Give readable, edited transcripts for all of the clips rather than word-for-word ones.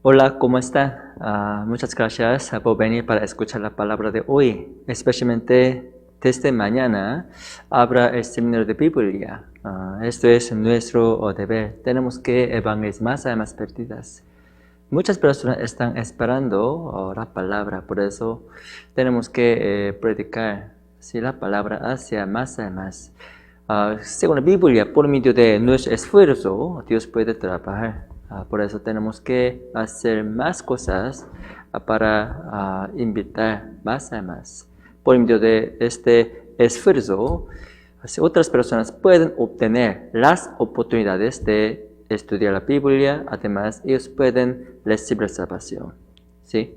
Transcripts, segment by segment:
Hola, ¿cómo están? Muchas gracias por venir para escuchar la palabra de hoy. Especialmente desde mañana habrá el seminario de Biblia. Esto es nuestro deber. Tenemos que evangelizar más almas perdidas. Muchas personas están esperando la palabra, por eso tenemos que predicar la palabra hacia más almas. Según la Biblia, por medio de nuestro esfuerzo, Dios puede trabajar. Por eso tenemos que hacer más cosas para invitar más almas. Por medio de este esfuerzo, otras personas pueden obtener las oportunidades de estudiar la Biblia. Además, ellos pueden recibir salvación. ¿Sí?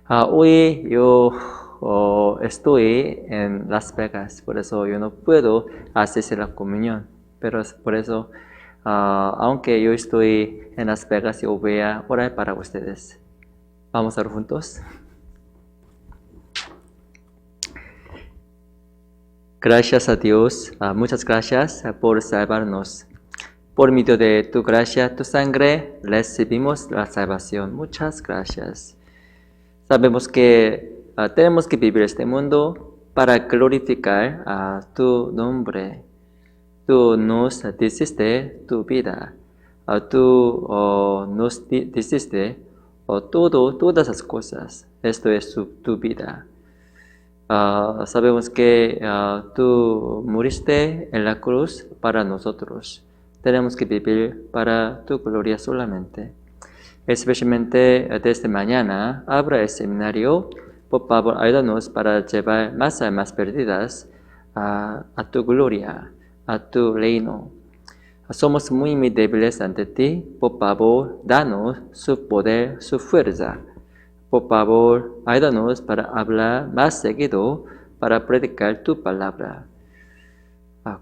Hoy yo estoy en Las Vegas, por eso yo no puedo hacer la comunión. Pero por eso, aunque yo estoy en Las Vegas, yo voy a orar para ustedes. Vamos a orar juntos. Gracias a Dios, muchas gracias por salvarnos. Por medio de tu gracia, tu sangre, recibimos la salvación. Muchas gracias. Sabemos que tenemos que vivir este mundo para glorificar a tu nombre. Tú nos diste tu vida. Tú nos diste todas las cosas. Esto es tu vida. Sabemos que tú muriste en la cruz para nosotros. Tenemos que vivir para tu gloria solamente. Especialmente desde mañana habrá el seminario. Por favor, ayúdanos para llevar más almas perdidas a tu gloria, a tu reino. Somos muy débiles ante ti. Por favor, danos su poder, su fuerza. Por favor, ayúdanos para hablar más seguido, para predicar tu palabra.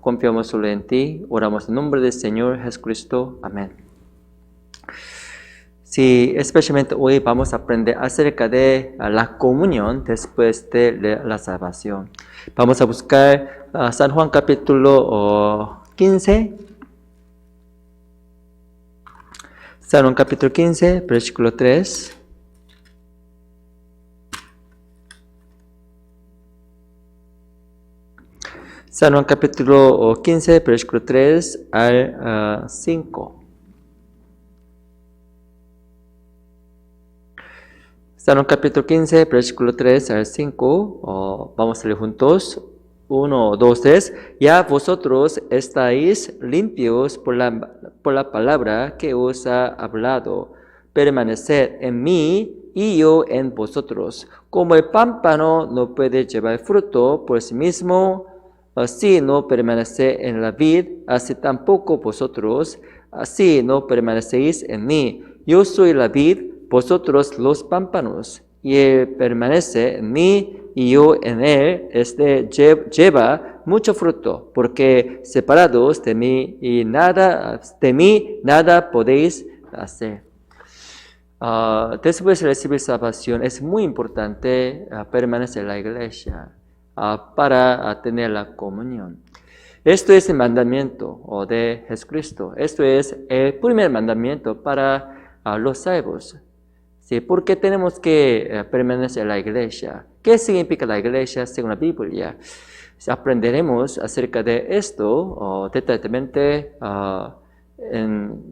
Confiamos solo en ti. Oramos en nombre del Señor Jesucristo. Amén. Sí, especialmente hoy vamos a aprender acerca de la comunión después de la salvación. Vamos a buscar San Juan capítulo 15. San Juan capítulo 15, versículo 3. San Juan capítulo 15, versículo 3 al 5. San Juan capítulo 15, versículo 3 al 5. Vamos a leer juntos. 1, 2, 3. Ya vosotros estáis limpios por la palabra que os ha hablado. Permaneced en mí y yo en vosotros. Como el pámpano no puede llevar fruto por sí mismo, así no permanece en la vid, así tampoco vosotros, así no permanecéis en mí. Yo soy la vid, vosotros los pámpanos, y él permanece en mí, y yo en él. Lleva mucho fruto, porque separados de mí nada podéis hacer. Después de recibir salvación, es muy importante permanecer en la iglesia para tener la comunión. Esto es el mandamiento de Jesucristo. Esto es el primer mandamiento para los salvos. ¿Sí? ¿Por qué tenemos que permanecer en la iglesia? ¿Qué significa la iglesia según la Biblia? Aprenderemos acerca de esto detalladamente en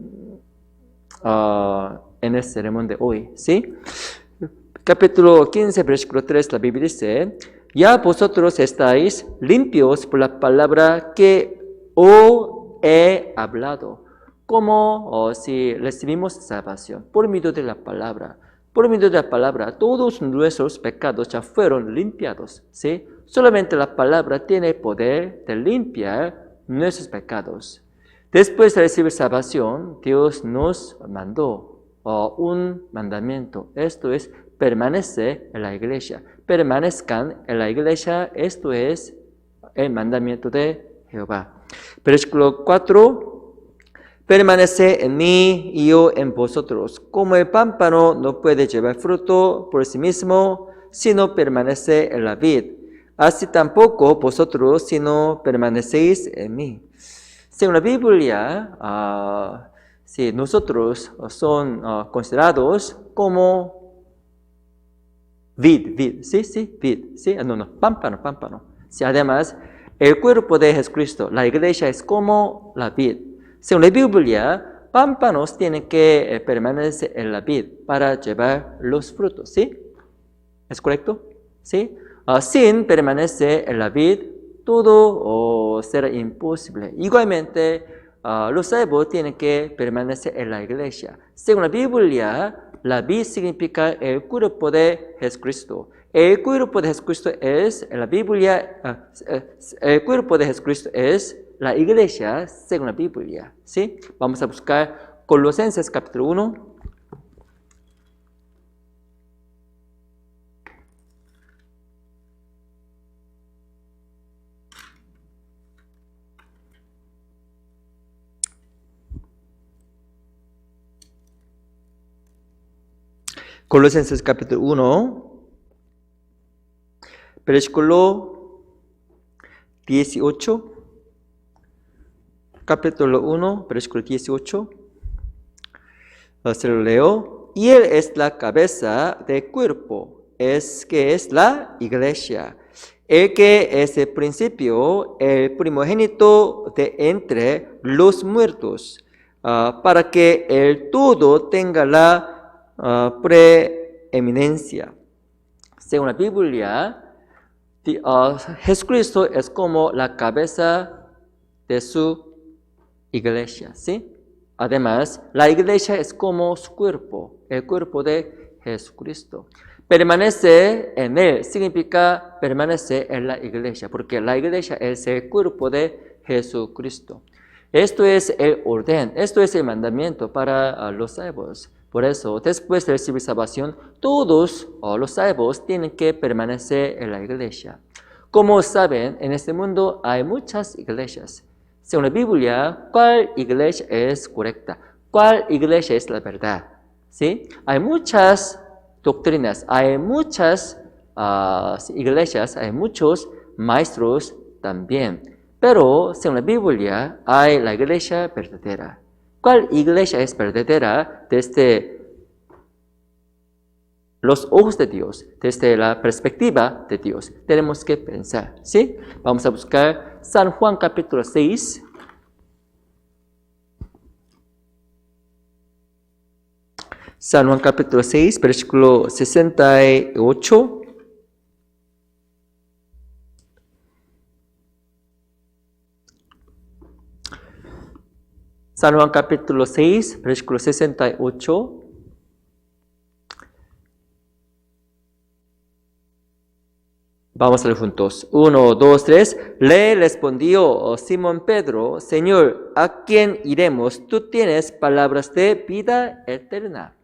el sermón de hoy. ¿Sí? Capítulo 15, versículo 3, la Biblia dice: ya vosotros estáis limpios por la palabra que os he hablado. Como si recibimos salvación por medio de la palabra. Por medio de la palabra, todos nuestros pecados ya fueron limpiados. ¿Sí? Solamente la palabra tiene el poder de limpiar nuestros pecados. Después de recibir salvación, Dios nos mandó un mandamiento. Esto es: permanece en la iglesia. Permanezcan en la iglesia. Esto es el mandamiento de Jehová. Versículo 4. Permanece en mí y yo en vosotros. Como el pámpano no puede llevar fruto por sí mismo, si no permanece en la vid, así tampoco vosotros si no permanecéis en mí. Según la Biblia, si nosotros son considerados como vid, sí, vid, sí, no, pámpano. Sí, además, el cuerpo de Jesucristo, la iglesia es como la vid. Según la Biblia, pámpanos tienen que permanecer en la vid para llevar los frutos, ¿sí? ¿Es correcto? ¿Sí? Sin permanecer en la vid, todo será imposible. Igualmente, los salvos tienen que permanecer en la iglesia. Según la Biblia, la vid significa el cuerpo de Jesucristo. El cuerpo de Jesucristo es, en la Biblia, el cuerpo de Jesucristo es la iglesia según la Biblia. ¿Sí? Vamos a buscar Colosenses capítulo 1. Colosenses capítulo 1, versículo 18. Capítulo 1, versículo 18. Se lo leo. Y Él es la cabeza del cuerpo, que es la iglesia. El que es el principio, el primogénito de entre los muertos, para que el todo tenga la preeminencia. Según la Biblia, Jesucristo es como la cabeza de su iglesia, ¿sí? Además, la iglesia es como su cuerpo, el cuerpo de Jesucristo. Permanecer en Él significa permanecer en la iglesia, porque la iglesia es el cuerpo de Jesucristo. Esto es el orden, esto es el mandamiento para los salvos. Por eso, después de recibir salvación, todos los salvos tienen que permanecer en la iglesia. Como saben, en este mundo hay muchas iglesias. Según la Biblia, ¿cuál iglesia es correcta? ¿Cuál iglesia es la verdad? ¿Sí? Hay muchas doctrinas, hay muchas iglesias, hay muchos maestros también. Pero, según la Biblia, hay la iglesia verdadera. ¿Cuál iglesia es verdadera desde los ojos de Dios, desde la perspectiva de Dios? Tenemos que pensar, ¿sí? Vamos a buscar San Juan capítulo 6. San Juan capítulo 6, versículo 68. San Juan capítulo 6, versículo 68. Vamos a leer juntos. 1, 2, 3. Le respondió Simón Pedro: Señor, ¿a quién iremos? Tú tienes palabras de vida eterna.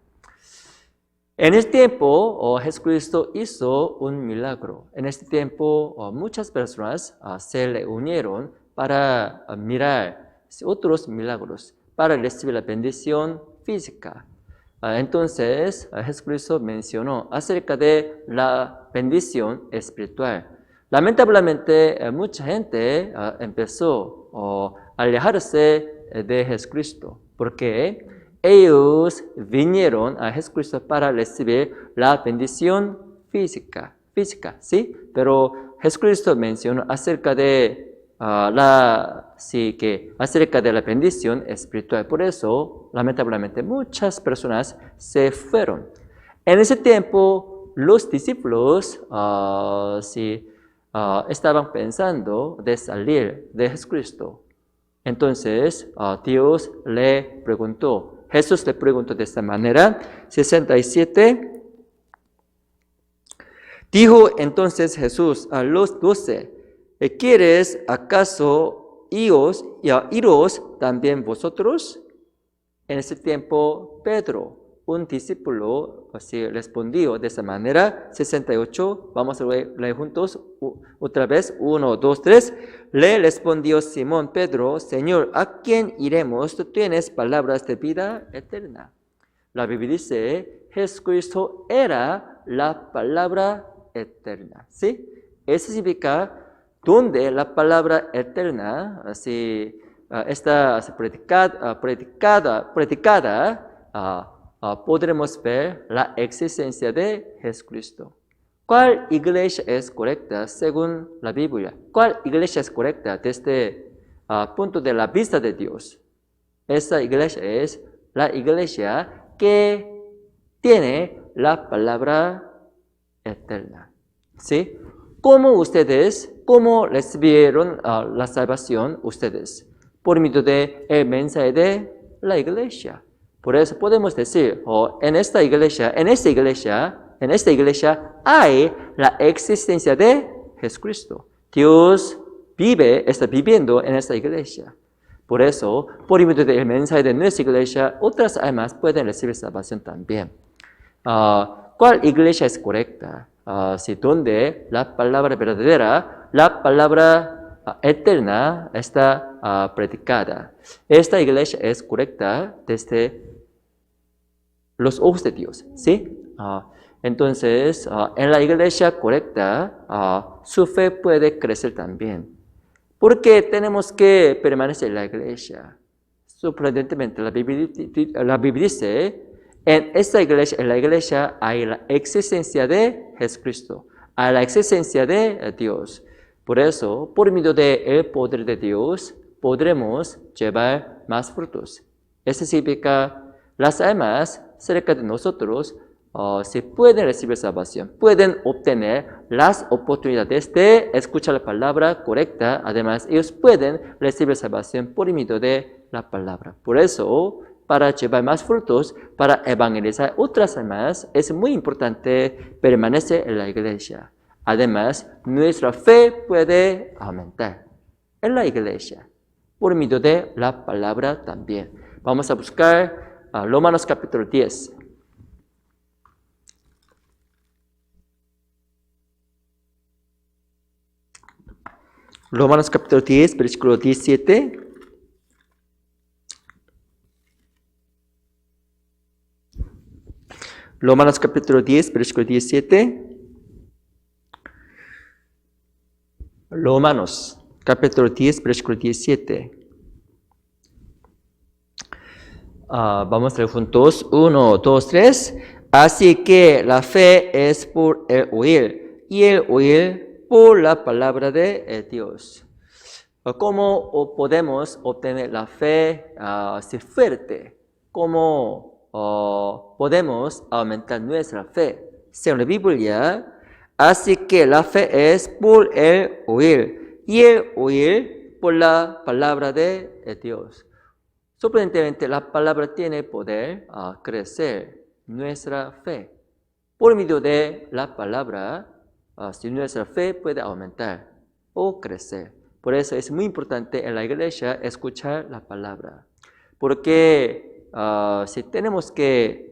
En este tiempo, Jesucristo hizo un milagro. En este tiempo, muchas personas se le unieron para mirar otros milagros, para recibir la bendición física. Entonces, Jesucristo mencionó acerca de la bendición espiritual. Lamentablemente, mucha gente empezó a alejarse de Jesucristo, porque ellos vinieron a Jesucristo para recibir la bendición física, ¿sí? Pero Jesucristo mencionó acerca de acerca de la bendición espiritual. Por eso, lamentablemente, muchas personas se fueron. En ese tiempo, los discípulos estaban pensando de salir de Jesucristo. Entonces, Jesús le preguntó de esta manera, 67. Dijo entonces Jesús a los 12, ¿quieres acaso iros también vosotros? En ese tiempo, Pedro, un discípulo, así respondió de esa manera, 68, vamos a leer juntos otra vez, 1, 2, 3. Le respondió Simón Pedro: Señor, ¿a quién iremos? Tú tienes palabras de vida eterna. La Biblia dice, Jesucristo era la palabra eterna, ¿sí? Eso significa donde la palabra eterna podremos ver la existencia de Jesucristo. ¿Cuál iglesia es correcta según la Biblia? ¿Cuál iglesia es correcta desde el punto de la vista de Dios? Esta iglesia es la iglesia que tiene la palabra eterna. ¿Sí? ¿Cómo recibieron la salvación ustedes? Por medio del mensaje de la iglesia. Por eso podemos decir, en esta iglesia hay la existencia de Jesucristo. Dios está viviendo en esta iglesia. Por eso, por medio del mensaje de nuestra iglesia, otras almas pueden recibir salvación también. ¿Cuál iglesia es correcta? Si donde la palabra verdadera, la palabra eterna está predicada. Esta iglesia es correcta desde los ojos de Dios, ¿sí? Entonces, en la iglesia correcta, su fe puede crecer también. ¿Por qué tenemos que permanecer en la iglesia? Sorprendentemente, la Biblia dice, en la iglesia hay la existencia de Jesucristo, hay la existencia de Dios. Por eso, por medio del poder de Dios, podremos llevar más frutos. Eso significa, las almas cerca de nosotros se pueden recibir salvación, pueden obtener las oportunidades de escuchar la palabra correcta. Además, ellos pueden recibir salvación por medio de la palabra. Por eso, para llevar más frutos, para evangelizar otras almas, es muy importante permanecer en la iglesia. Además, nuestra fe puede aumentar en la iglesia por medio de la palabra también. Vamos a buscar Romanos capítulo 10. Romanos capítulo 10, versículo 17. Romanos capítulo 10, versículo 17. Romanos capítulo 10, versículo 17. Vamos a leer juntos. 1, 2, 3. Así que la fe es por el oír, y el oír por la palabra de Dios. ¿Cómo podemos obtener la fe fuerte? ¿Cómo podemos aumentar nuestra fe? Según la Biblia, así que la fe es por el oír, y el oír por la palabra de Dios. Sorprendentemente, la palabra tiene poder a crecer nuestra fe. Por medio de la palabra, si nuestra fe puede aumentar o crecer. Por eso es muy importante en la iglesia escuchar la palabra. Porque tenemos que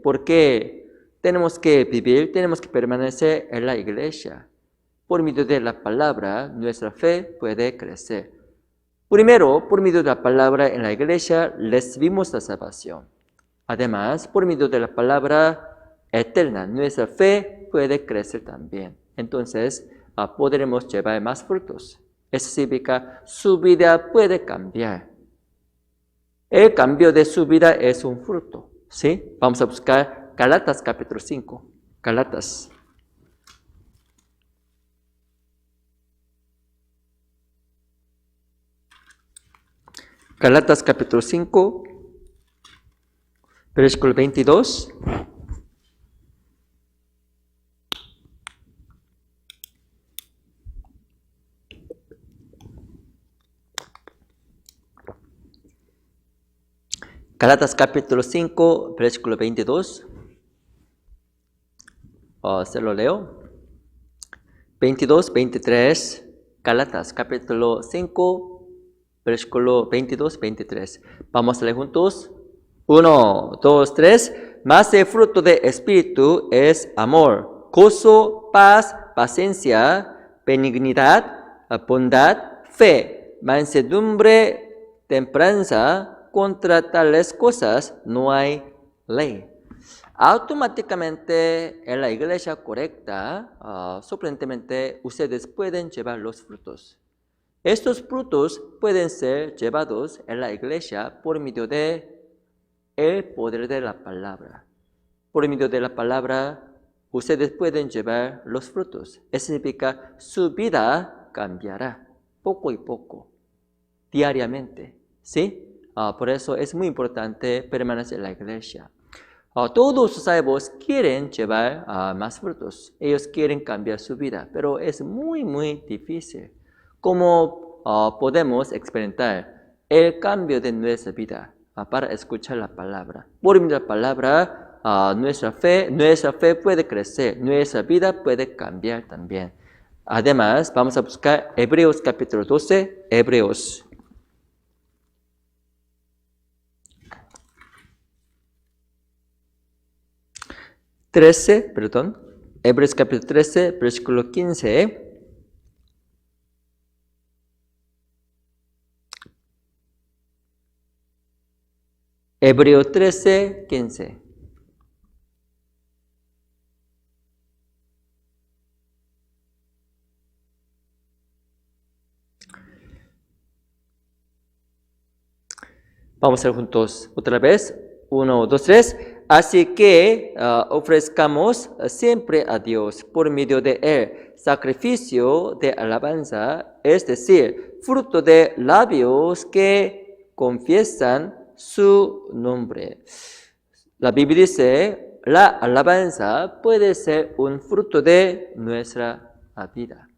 vivir, tenemos que permanecer en la iglesia. Por medio de la palabra, nuestra fe puede crecer. Primero, por medio de la palabra en la iglesia, recibimos la salvación. Además, por medio de la palabra eterna, nuestra fe puede crecer también. Entonces, podremos llevar más frutos. Eso significa, su vida puede cambiar. El cambio de su vida es un fruto, ¿sí? Vamos a buscar Gálatas capítulo 5. Gálatas. Gálatas capítulo 5, versículo 22. Gálatas capítulo 5, versículo 22. Se lo leo. 22, 23. Gálatas capítulo 5, versículo 22, 23. Vamos a leer juntos. 1, 2, 3. Mas el fruto del Espíritu es amor, gozo, paz, paciencia, benignidad, bondad, fe, mansedumbre, templanza. Contra tales cosas no hay ley. Automáticamente en la iglesia correcta, sorprendentemente ustedes pueden llevar los frutos. Estos frutos pueden ser llevados en la iglesia por medio de el poder de la palabra. Por medio de la palabra, ustedes pueden llevar los frutos. Eso significa su vida cambiará poco y poco, diariamente. ¿Sí? Por eso es muy importante permanecer en la iglesia. Todos los salvos quieren llevar más frutos. Ellos quieren cambiar su vida, pero es muy, muy difícil. ¿Cómo podemos experimentar el cambio de nuestra vida para escuchar la palabra? Por medio de la palabra, nuestra fe puede crecer, nuestra vida puede cambiar también. Además, vamos a buscar Hebreos capítulo 12, Hebreos 13, Hebreos capítulo 13, versículo 15. Hebreos 13, 15. Vamos a hacer juntos otra vez. 1, 2, 3. Así que ofrezcamos siempre a Dios por medio de Él sacrificio de alabanza, es decir, fruto de labios que confiesan su nombre. La Biblia dice, la alabanza puede ser un fruto de nuestra vida.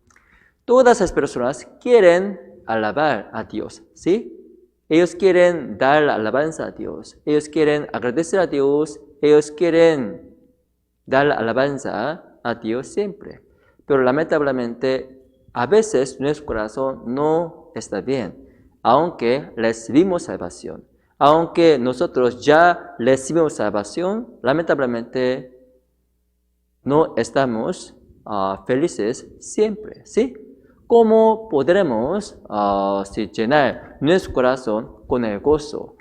Todas las personas quieren alabar a Dios, ¿sí? Ellos quieren dar la alabanza a Dios. Ellos quieren agradecer a Dios. Ellos quieren dar la alabanza a Dios siempre. Pero lamentablemente, a veces nuestro corazón no está bien. Aunque recibimos salvación. Aunque nosotros ya recibimos salvación, lamentablemente no estamos felices siempre, ¿sí? ¿Cómo podremos llenar nuestro corazón con el gozo,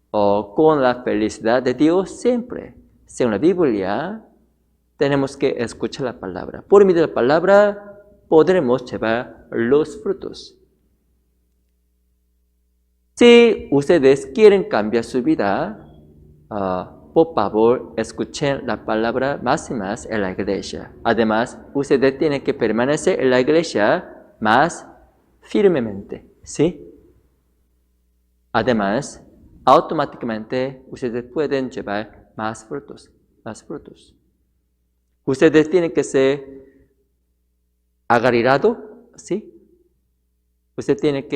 con la felicidad de Dios siempre? Según la Biblia, tenemos que escuchar la palabra. Por medio de la palabra podremos llevar los frutos. Si ustedes quieren cambiar su vida, por favor, escuchen la palabra más y más en la iglesia. Además, ustedes tienen que permanecer en la iglesia más firmemente, ¿sí? Además, automáticamente ustedes pueden llevar más frutos. Ustedes tienen que ser agarrados, ¿sí? Ustedes tienen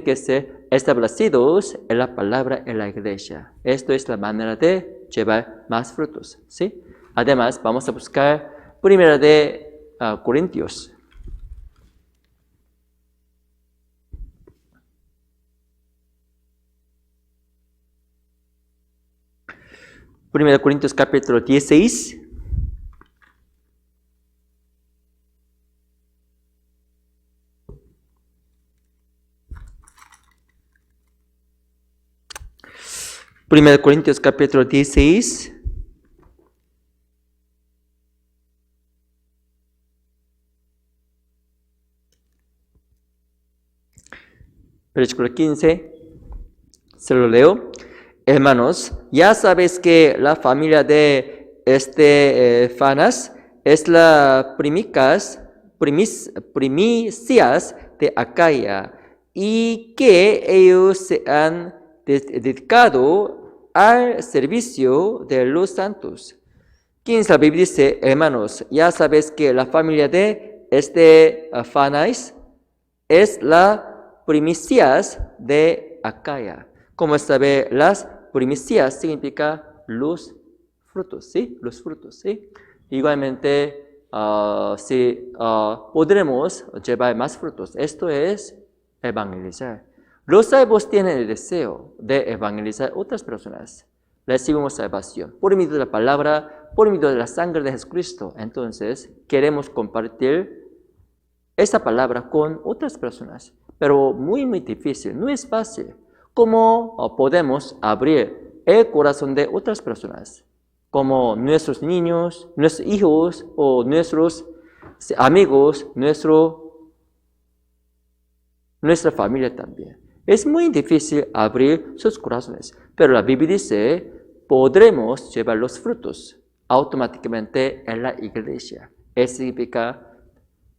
que ser establecidos en la palabra en la iglesia. Esto es la manera de llevar más frutos, ¿sí? Además, vamos a buscar primera de Corintios. Primera de Corintios capítulo 16. Primera de Corintios capítulo 16. Versículo 15, se lo leo. Hermanos, ya sabéis que la familia de Estefanas es la primicias de Acaya y que ellos se han dedicado al servicio de los santos. 15, la Biblia dice, hermanos, ya sabéis que la familia de Estefanas es la primicias de Acaya. Como sabe, las primicias significa los frutos, ¿sí? Los frutos, ¿sí? Igualmente, podremos llevar más frutos. Esto es evangelizar. Los salvos tienen el deseo de evangelizar a otras personas. Recibimos salvación por medio de la palabra, por medio de la sangre de Jesucristo. Entonces, queremos compartir esa palabra con otras personas. Pero muy, muy difícil, no es fácil. ¿Cómo podemos abrir el corazón de otras personas? Como nuestros niños, nuestros hijos o nuestros amigos, nuestros nuestra familia también. Es muy difícil abrir sus corazones, pero la Biblia dice, podremos llevar los frutos automáticamente en la iglesia. Eso significa,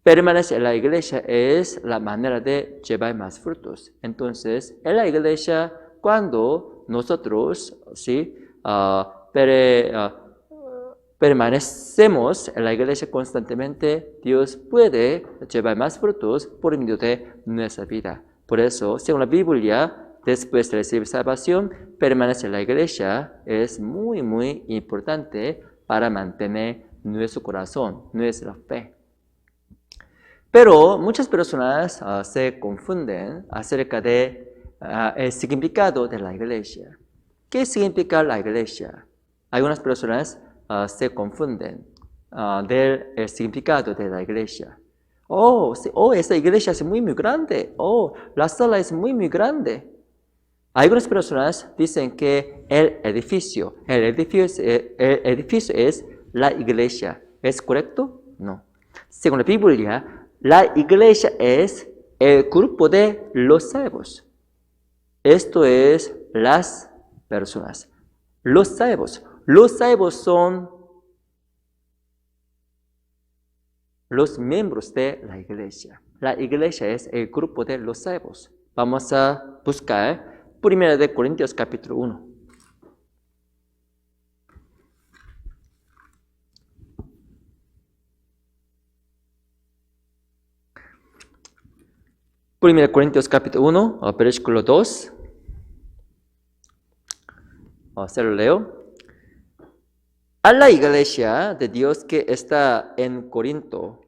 permanecer en la iglesia es la manera de llevar más frutos. Entonces, en la iglesia, cuando nosotros permanecemos en la iglesia constantemente, Dios puede llevar más frutos por medio de nuestra vida. Por eso, según la Biblia, después de recibir salvación, permanecer en la iglesia es muy, muy importante para mantener nuestro corazón, nuestra fe. Pero muchas personas se confunden acerca de el significado de la iglesia. ¿Qué significa la iglesia? Algunas personas se confunden del significado de la iglesia. Esta iglesia es muy, muy grande. La sala es muy, muy grande. Algunas personas dicen que el edificio es la iglesia. ¿Es correcto? No. Según la Biblia, la iglesia es el grupo de los salvos. Esto es las personas. Los salvos. Los salvos son los miembros de la iglesia. La iglesia es el grupo de los salvos. Vamos a buscar 1 Corintios capítulo 1. Primera Corintios capítulo 1, versículo 2. Se lo leo. A la iglesia de Dios que está en Corinto,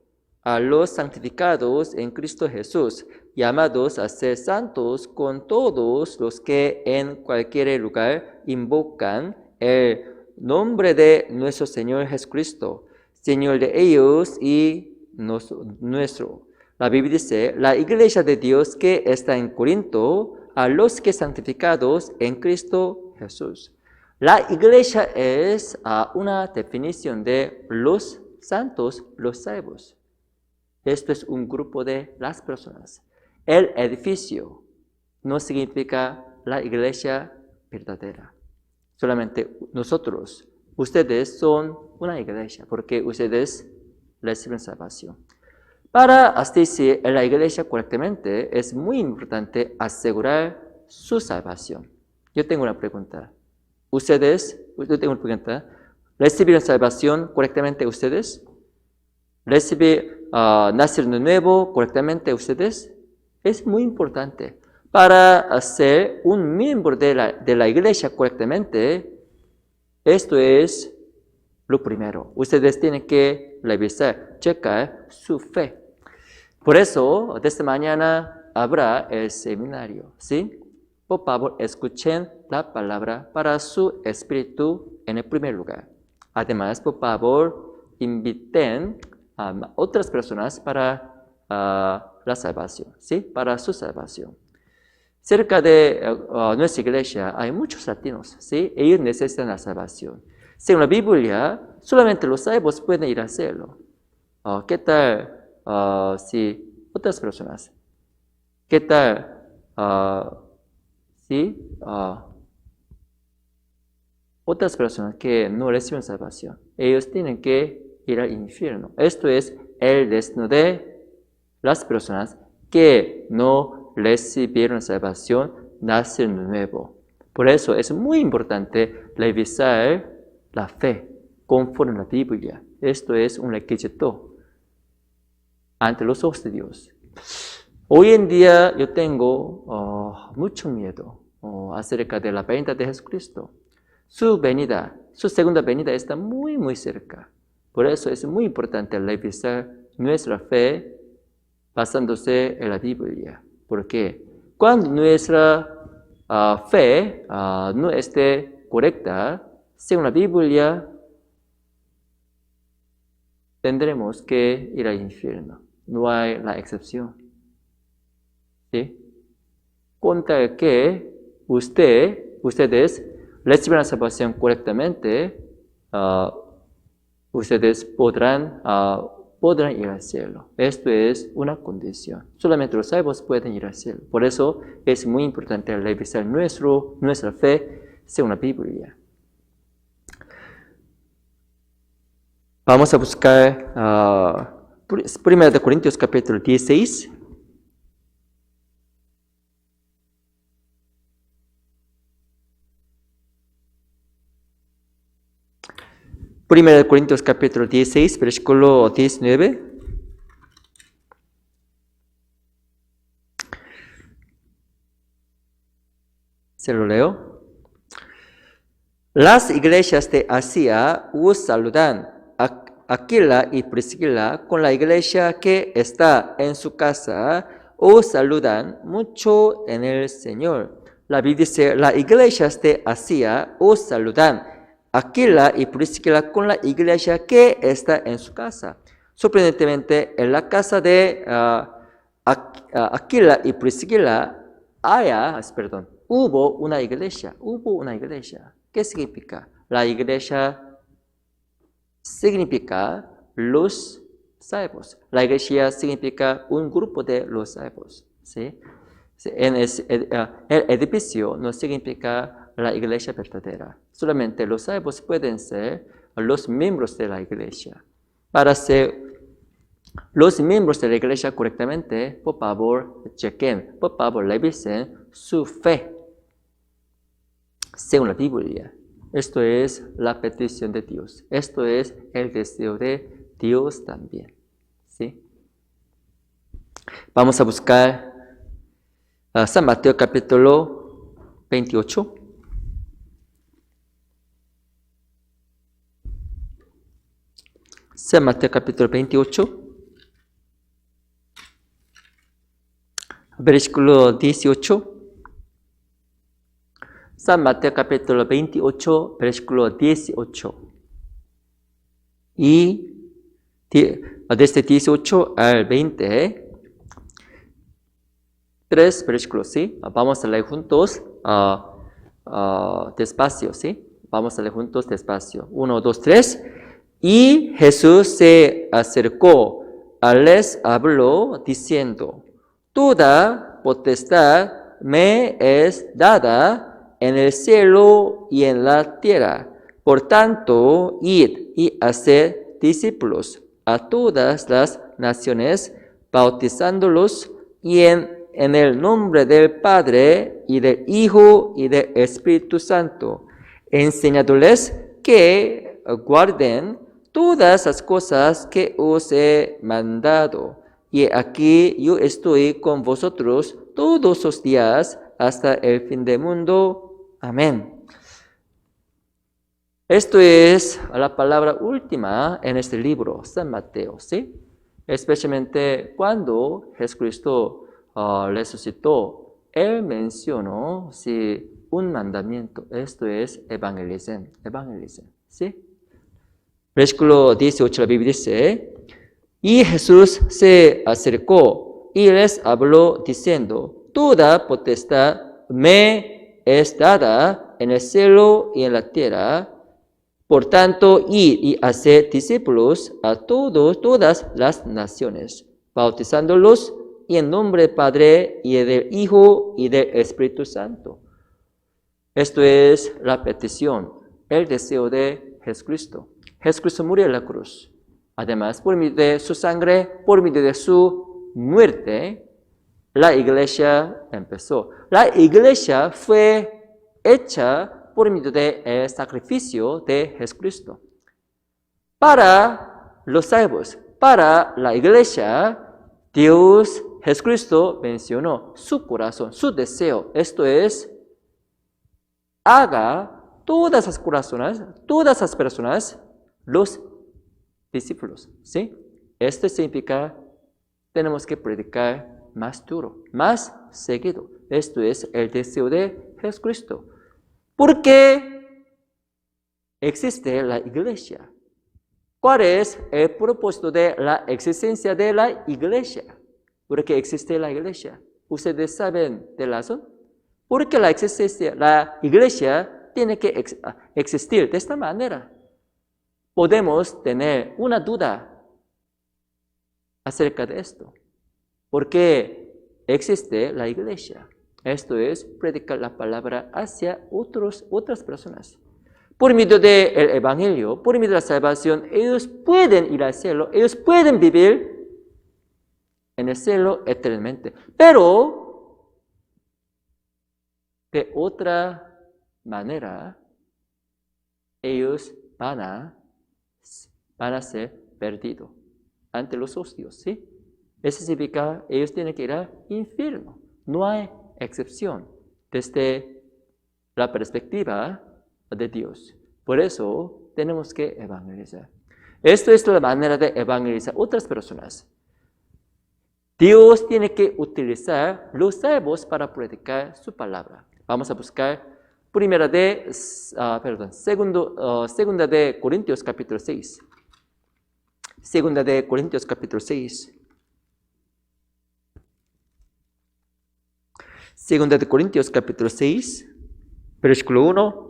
a los santificados en Cristo Jesús, llamados a ser santos con todos los que en cualquier lugar invocan el nombre de nuestro Señor Jesucristo, Señor de ellos y nuestro. La Biblia dice, la iglesia de Dios que está en Corinto, a los que santificados en Cristo Jesús. La iglesia es una definición de los santos, los salvos. Esto es un grupo de las personas. El edificio no significa la iglesia verdadera. Solamente nosotros, ustedes son una iglesia porque ustedes reciben salvación. Para asistir a la iglesia correctamente es muy importante asegurar su salvación. Yo tengo una pregunta. ¿Recibieron salvación correctamente ustedes? ¿Nacieron de nuevo correctamente ustedes? Es muy importante. Para ser un miembro de la iglesia correctamente, esto es lo primero. Ustedes tienen que revisar, checar su fe. Por eso, desde mañana habrá el seminario, ¿sí? Por favor, escuchen la palabra para su espíritu en el primer lugar. Además, por favor, inviten a otras personas para la salvación, ¿sí? Para su salvación. Cerca de nuestra iglesia hay muchos latinos, ¿sí? Ellos necesitan la salvación. Según la Biblia, solamente los salvos pueden ir a hacerlo. ¿Qué tal si otras personas? ¿Qué tal si otras personas que no reciben salvación? Ellos tienen que ir al infierno. Esto es el destino de las personas que no recibieron salvación, nacen de nuevo. Por eso es muy importante revisar la fe conforme a la Biblia. Esto es un requisito ante los ojos de Dios. Hoy en día yo tengo mucho miedo acerca de la venida de Jesucristo. Su segunda venida está muy, muy cerca. Por eso es muy importante revisar nuestra fe basándose en la Biblia. Porque cuando nuestra fe no esté correcta, según la Biblia, tendremos que ir al infierno. No hay la excepción. ¿Sí? Con tal que ustedes reciban la salvación correctamente, ustedes podrán podrán ir al cielo. Esto es una condición. Solamente los salvos pueden ir al cielo. Por eso es muy importante revisar nuestra fe según la Biblia. Vamos a buscar 1 Corintios capítulo 16. Primera de Corintios capítulo 16, versículo 19. Se lo leo. Las iglesias de Asia os saludan. Aquila y Priscila con la iglesia que está en su casa os saludan mucho en el Señor. La Biblia dice, las iglesias de Asia os saludan. Aquila y Priscila con la iglesia que está en su casa. Sorprendentemente, en la casa de Aquila y Priscila hubo una iglesia. ¿Qué significa? La iglesia significa los salvos. La iglesia significa un grupo de los salvos. ¿Sí? El edificio no significa la iglesia verdadera. Solamente los salvos pueden ser los miembros de la iglesia. Para ser los miembros de la iglesia correctamente, por favor, chequen, por favor, revisen su fe según la Biblia. Esto es la petición de Dios. Esto es el deseo de Dios también. ¿Sí? Vamos a buscar San Mateo capítulo 28. San Mateo capítulo 28. Versículo 18. San Mateo capítulo 28, versículo 18. Y desde 18 al 20, 3 versículos, ¿sí? Vamos a leer juntos despacio, ¿sí? Vamos a leer juntos despacio. 1, 2, 3. Y Jesús se acercó, les habló diciendo, toda potestad me es dada en el cielo y en la tierra. Por tanto, id y haced discípulos a todas las naciones, bautizándolos en el nombre del Padre y del Hijo y del Espíritu Santo, enseñándoles que guarden todas las cosas que os he mandado. Y aquí yo estoy con vosotros todos los días hasta el fin del mundo. Amén. Esto es la palabra última en este libro, San Mateo, ¿sí? Especialmente cuando Jesucristo resucitó, Él mencionó, ¿sí?, un mandamiento. Esto es evangelicen, ¿sí? Versículo 18, la Biblia dice, y Jesús se acercó y les habló diciendo, toda potestad me es dada en el cielo y en la tierra. Por tanto, id y haced discípulos a todas las naciones, bautizándolos en nombre del Padre y del Hijo y del Espíritu Santo. Esto es la petición, el deseo de Jesucristo. Jesucristo murió en la cruz. Además, por medio de su sangre, por medio de su muerte, la iglesia empezó. La iglesia fue hecha por medio del sacrificio de Jesucristo. Para los salvos, para la iglesia, Dios, Jesucristo mencionó su corazón, su deseo. Esto es, haga todas las corazones, todas las personas, los discípulos. ¿Sí? Esto significa, tenemos que predicar más duro, más seguido. Esto es el deseo de Jesucristo. ¿Por qué existe la iglesia? ¿Cuál es el propósito de la existencia de la iglesia? ¿Por qué existe la iglesia? ¿Ustedes saben de la razón? Porque la iglesia tiene que existir de esta manera. Podemos tener una duda. acerca de esto. Porque existe la iglesia. Esto es predicar la palabra hacia otras personas. Por medio del evangelio, por medio de la salvación, ellos pueden ir al cielo, ellos pueden vivir en el cielo eternamente. Pero, de otra manera, ellos van a ser perdidos ante los hostios, ¿sí? Eso significa ellos tienen que ir al infierno. No hay excepción desde la perspectiva de Dios. Por eso tenemos que evangelizar. Esto es la manera de evangelizar a otras personas. Dios tiene que utilizar los salvos para predicar su palabra. Vamos a buscar segunda de Corintios capítulo 6. Segunda de Corintios capítulo 6. Segunda de Corintios capítulo 6, versículo 1.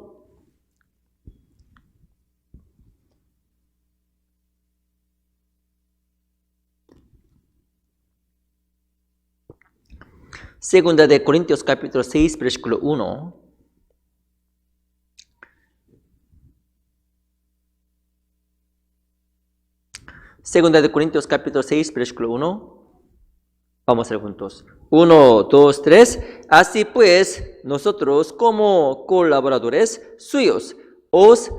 Segunda de Corintios capítulo 6, versículo 1. Segunda de Corintios capítulo 6, versículo 1. Vamos a ver juntos. 1, 2, 3. Así pues, nosotros como colaboradores suyos, os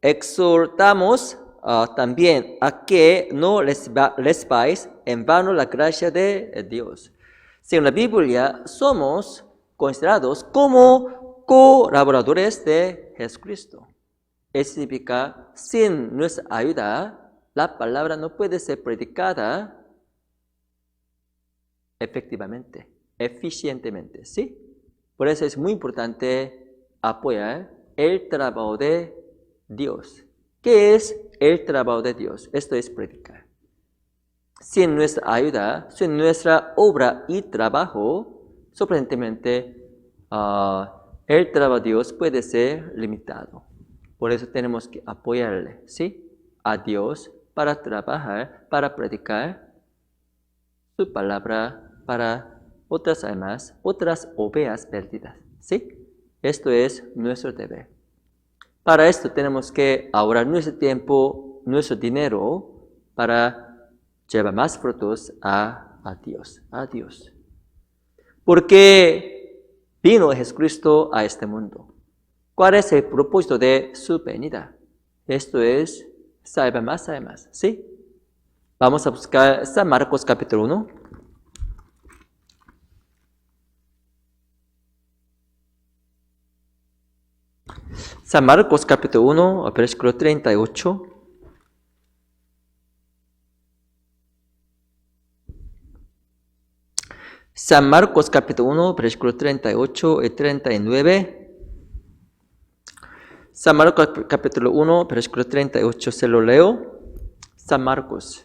exhortamos también a que no recibáis en vano la gracia de Dios. Según la Biblia, somos considerados como colaboradores de Jesucristo. Eso significa, sin nuestra ayuda, la palabra no puede ser predicada efectivamente, eficientemente, ¿sí? Por eso es muy importante apoyar el trabajo de Dios. ¿Qué es el trabajo de Dios? Esto es predicar. Sin nuestra ayuda, sin nuestra obra y trabajo, sorprendentemente, el trabajo de Dios puede ser limitado. Por eso tenemos que apoyarle, ¿sí? A Dios para trabajar, para predicar su palabra para otras almas, otras ovejas perdidas, ¿sí? Esto es nuestro deber. Para esto tenemos que ahorrar nuestro tiempo, nuestro dinero, para llevar más frutos a Dios. Porque vino Jesucristo a este mundo. ¿Cuál es el propósito de su venida? Esto es salvar más almas, ¿sí? Vamos a buscar San Marcos capítulo 1. San Marcos capítulo 1, versículo 38. San Marcos capítulo 1, versículo 38 y 39. San Marcos capítulo 1, versículo 38, se lo leo. San Marcos.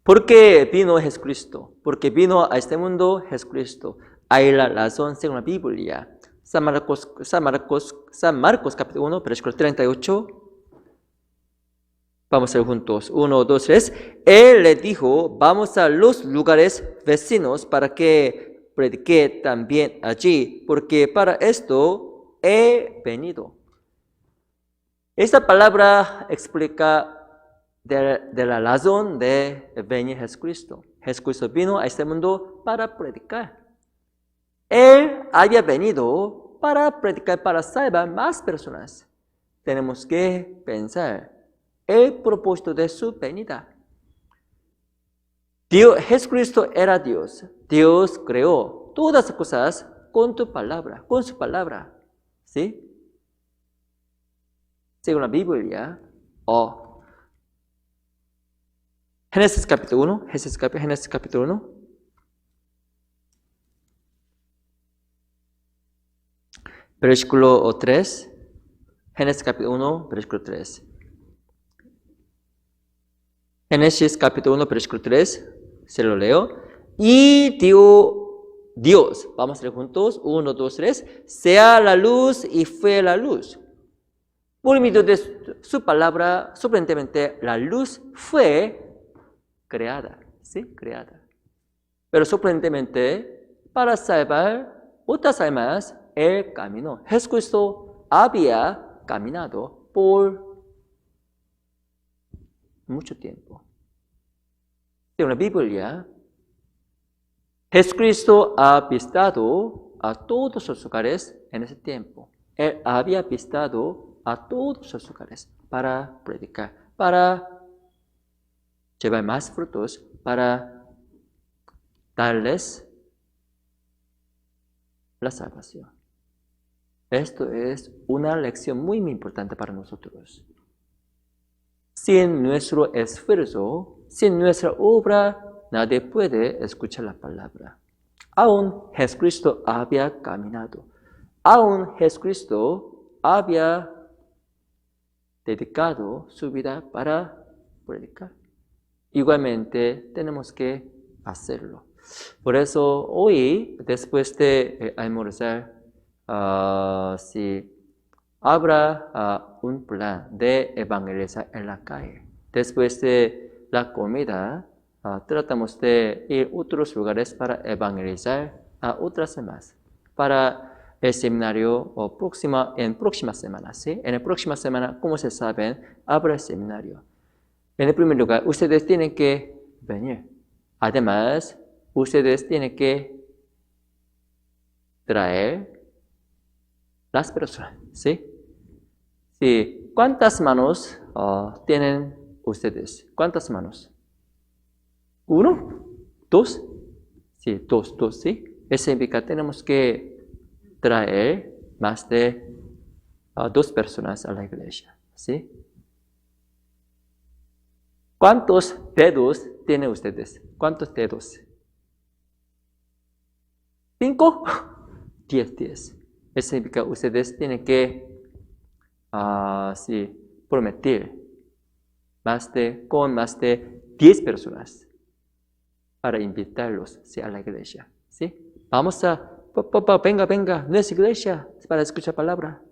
¿Por qué vino Jesucristo? Porque vino a este mundo Jesucristo. Hay la razón según la Biblia. San Marcos capítulo 1, versículo 38. Vamos a ver juntos. 1, 2, 3. Él le dijo, vamos a los lugares vecinos para que predique también allí, porque para esto he venido. Esta palabra explica de la razón de venir Jesucristo. Jesucristo vino a este mundo para predicar. Él había venido para predicar, para salvar más personas. Tenemos que pensar el propósito de su venida. Jesucristo era Dios. Dios creó todas las cosas con su palabra. ¿Sí? Según la Biblia, Génesis capítulo 1, Génesis capítulo 1. Versículo 3. Génesis capítulo 1, versículo 3. Génesis capítulo 1, versículo 3. Se lo leo. Y Dios, vamos a leer juntos. 1, 2, 3. Sea la luz y fue la luz. Por medio de su palabra, sorprendentemente, la luz fue creada. ¿sí? Creada. Pero sorprendentemente, para salvar otras almas, Él caminó. Jesucristo había caminado por mucho tiempo. En la Biblia, Jesucristo ha visitado a todos los lugares en ese tiempo. Él había visitado a todos los lugares para predicar, para llevar más frutos, para darles la salvación. Esto es una lección muy importante para nosotros. Sin nuestro esfuerzo, sin nuestra obra, nadie puede escuchar la palabra. Aún Jesucristo había caminado. Aún Jesucristo había dedicado su vida para predicar. Igualmente tenemos que hacerlo. Por eso hoy, después de almorzar, si habrá un plan de evangelizar en la calle. Después de la comida, tratamos de ir a otros lugares para evangelizar a otras demás. Para el seminario en próxima semana, ¿sí? En la próxima semana, como se saben, habrá seminario. En el primer lugar, ustedes tienen que venir. Además, ustedes tienen que traer las personas, ¿sí? Sí. ¿Cuántas manos tienen ustedes? ¿Cuántas manos? ¿Uno? ¿Dos? Sí, dos, ¿sí? Eso significa que tenemos que traer más de 2 personas a la iglesia, ¿sí? ¿Cuántos dedos tienen ustedes? ¿Cuántos dedos? 5, 10. Eso significa que ustedes tienen que prometer con más de 10 personas para invitarlos, ¿sí? A la iglesia, ¿sí? Vamos papá, venga, no es iglesia, es para escuchar palabra,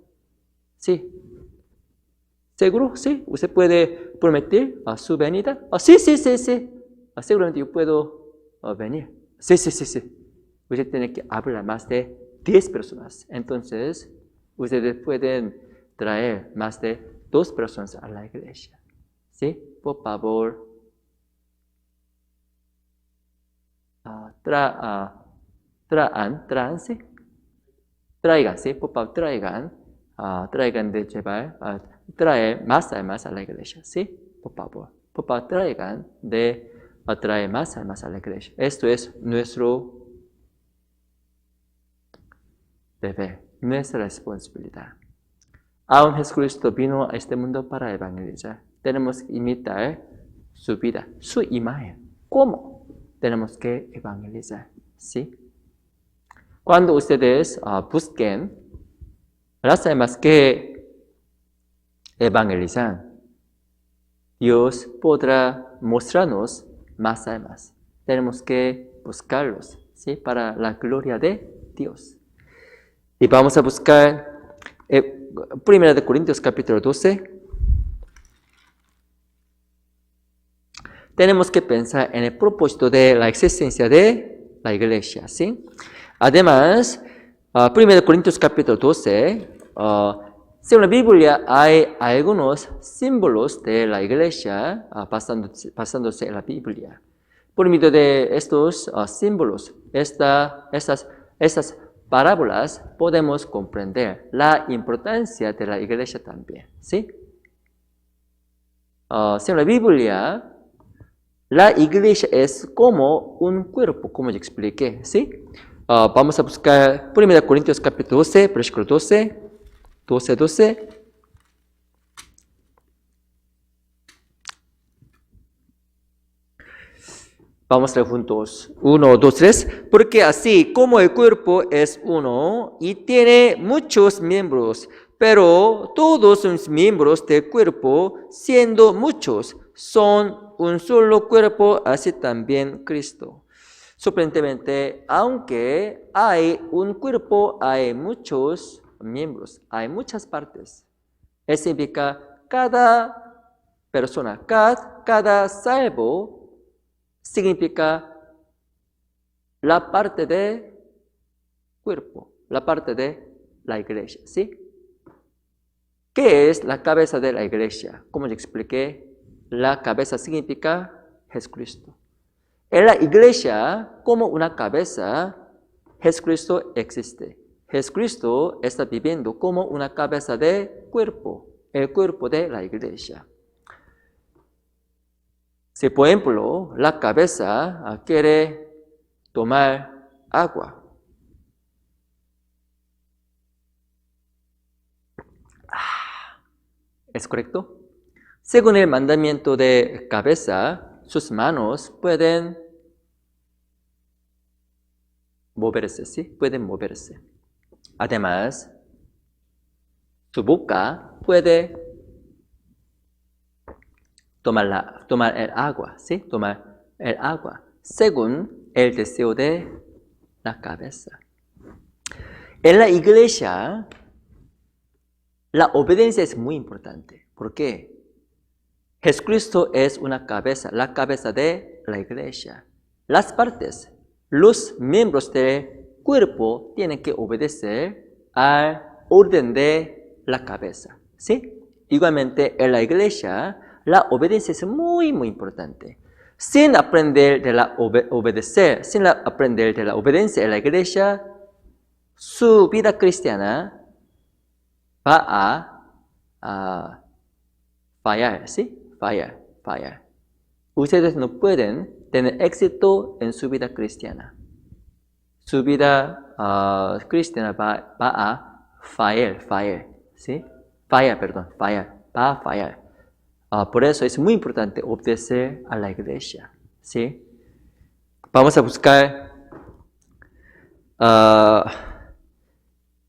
¿sí? ¿Seguro? ¿Sí? ¿Usted puede prometer a su venida? Sí. Seguramente yo puedo venir. Sí. Usted tiene que hablar más de 10 personas. Entonces, ustedes pueden traer más de 2 personas a la iglesia. ¿Sí? Por favor, traigan, ¿sí? Por favor, traigan de llevar, traer más almas a la iglesia, ¿sí? Por favor, traigan de traer más almas a la iglesia. Esto es nuestro deber, nuestra responsabilidad. Aún Jesucristo vino a este mundo para evangelizar. Tenemos que imitar su vida, su imagen. ¿Cómo? Tenemos que evangelizar, ¿sí? Cuando ustedes busquen las almas que evangelizan, Dios podrá mostrarnos más almas. Tenemos que buscarlos, ¿sí? Para la gloria de Dios. Y vamos a buscar 1 Corintios capítulo 12. Tenemos que pensar en el propósito de la existencia de la iglesia, ¿sí? Además, 1 Corintios capítulo 12, según la Biblia hay algunos símbolos de la iglesia basándose en la Biblia. Por medio de estos símbolos, estas parábolas, podemos comprender la importancia de la iglesia también, ¿sí? Según la Biblia, la iglesia es como un cuerpo, como yo expliqué, ¿sí? Vamos a buscar 1 Corintios capítulo 12, versículo 12. Vamos a leer juntos. 1, 2, 3. Porque así como el cuerpo es uno y tiene muchos miembros, pero todos los miembros del cuerpo, siendo muchos, son un solo cuerpo, así también Cristo. Sorprendentemente, aunque hay un cuerpo, hay muchos miembros, hay muchas partes. Eso significa cada persona, cada salvo significa la parte de cuerpo, la parte de la iglesia, ¿sí? ¿Qué es la cabeza de la iglesia? Como yo expliqué, la cabeza significa Jesucristo. En la iglesia, como una cabeza, Jesucristo existe. Jesucristo está viviendo como una cabeza de cuerpo, el cuerpo de la iglesia. Si, por ejemplo, la cabeza quiere tomar agua, ¿es correcto? Según el mandamiento de cabeza, sus manos pueden moverse, ¿sí? Pueden moverse. Además, su boca puede tomar el agua, ¿sí? Tomar el agua, según el deseo de la cabeza. En la iglesia, la obediencia es muy importante. ¿Por qué? Jesucristo es una cabeza, la cabeza de la iglesia. Las partes, los miembros del cuerpo tienen que obedecer al orden de la cabeza, ¿sí? Igualmente, en la iglesia, la obediencia es muy, muy importante. Sin aprender de la obedecer, sin aprender de la obediencia en la iglesia, su vida cristiana va a fallar, ¿sí? Fallar. Ustedes no pueden tener éxito en su vida cristiana. Su vida cristiana va a fallar, ¿sí? Va a fallar. Por eso es muy importante obedecer a la iglesia, ¿sí? Vamos a buscar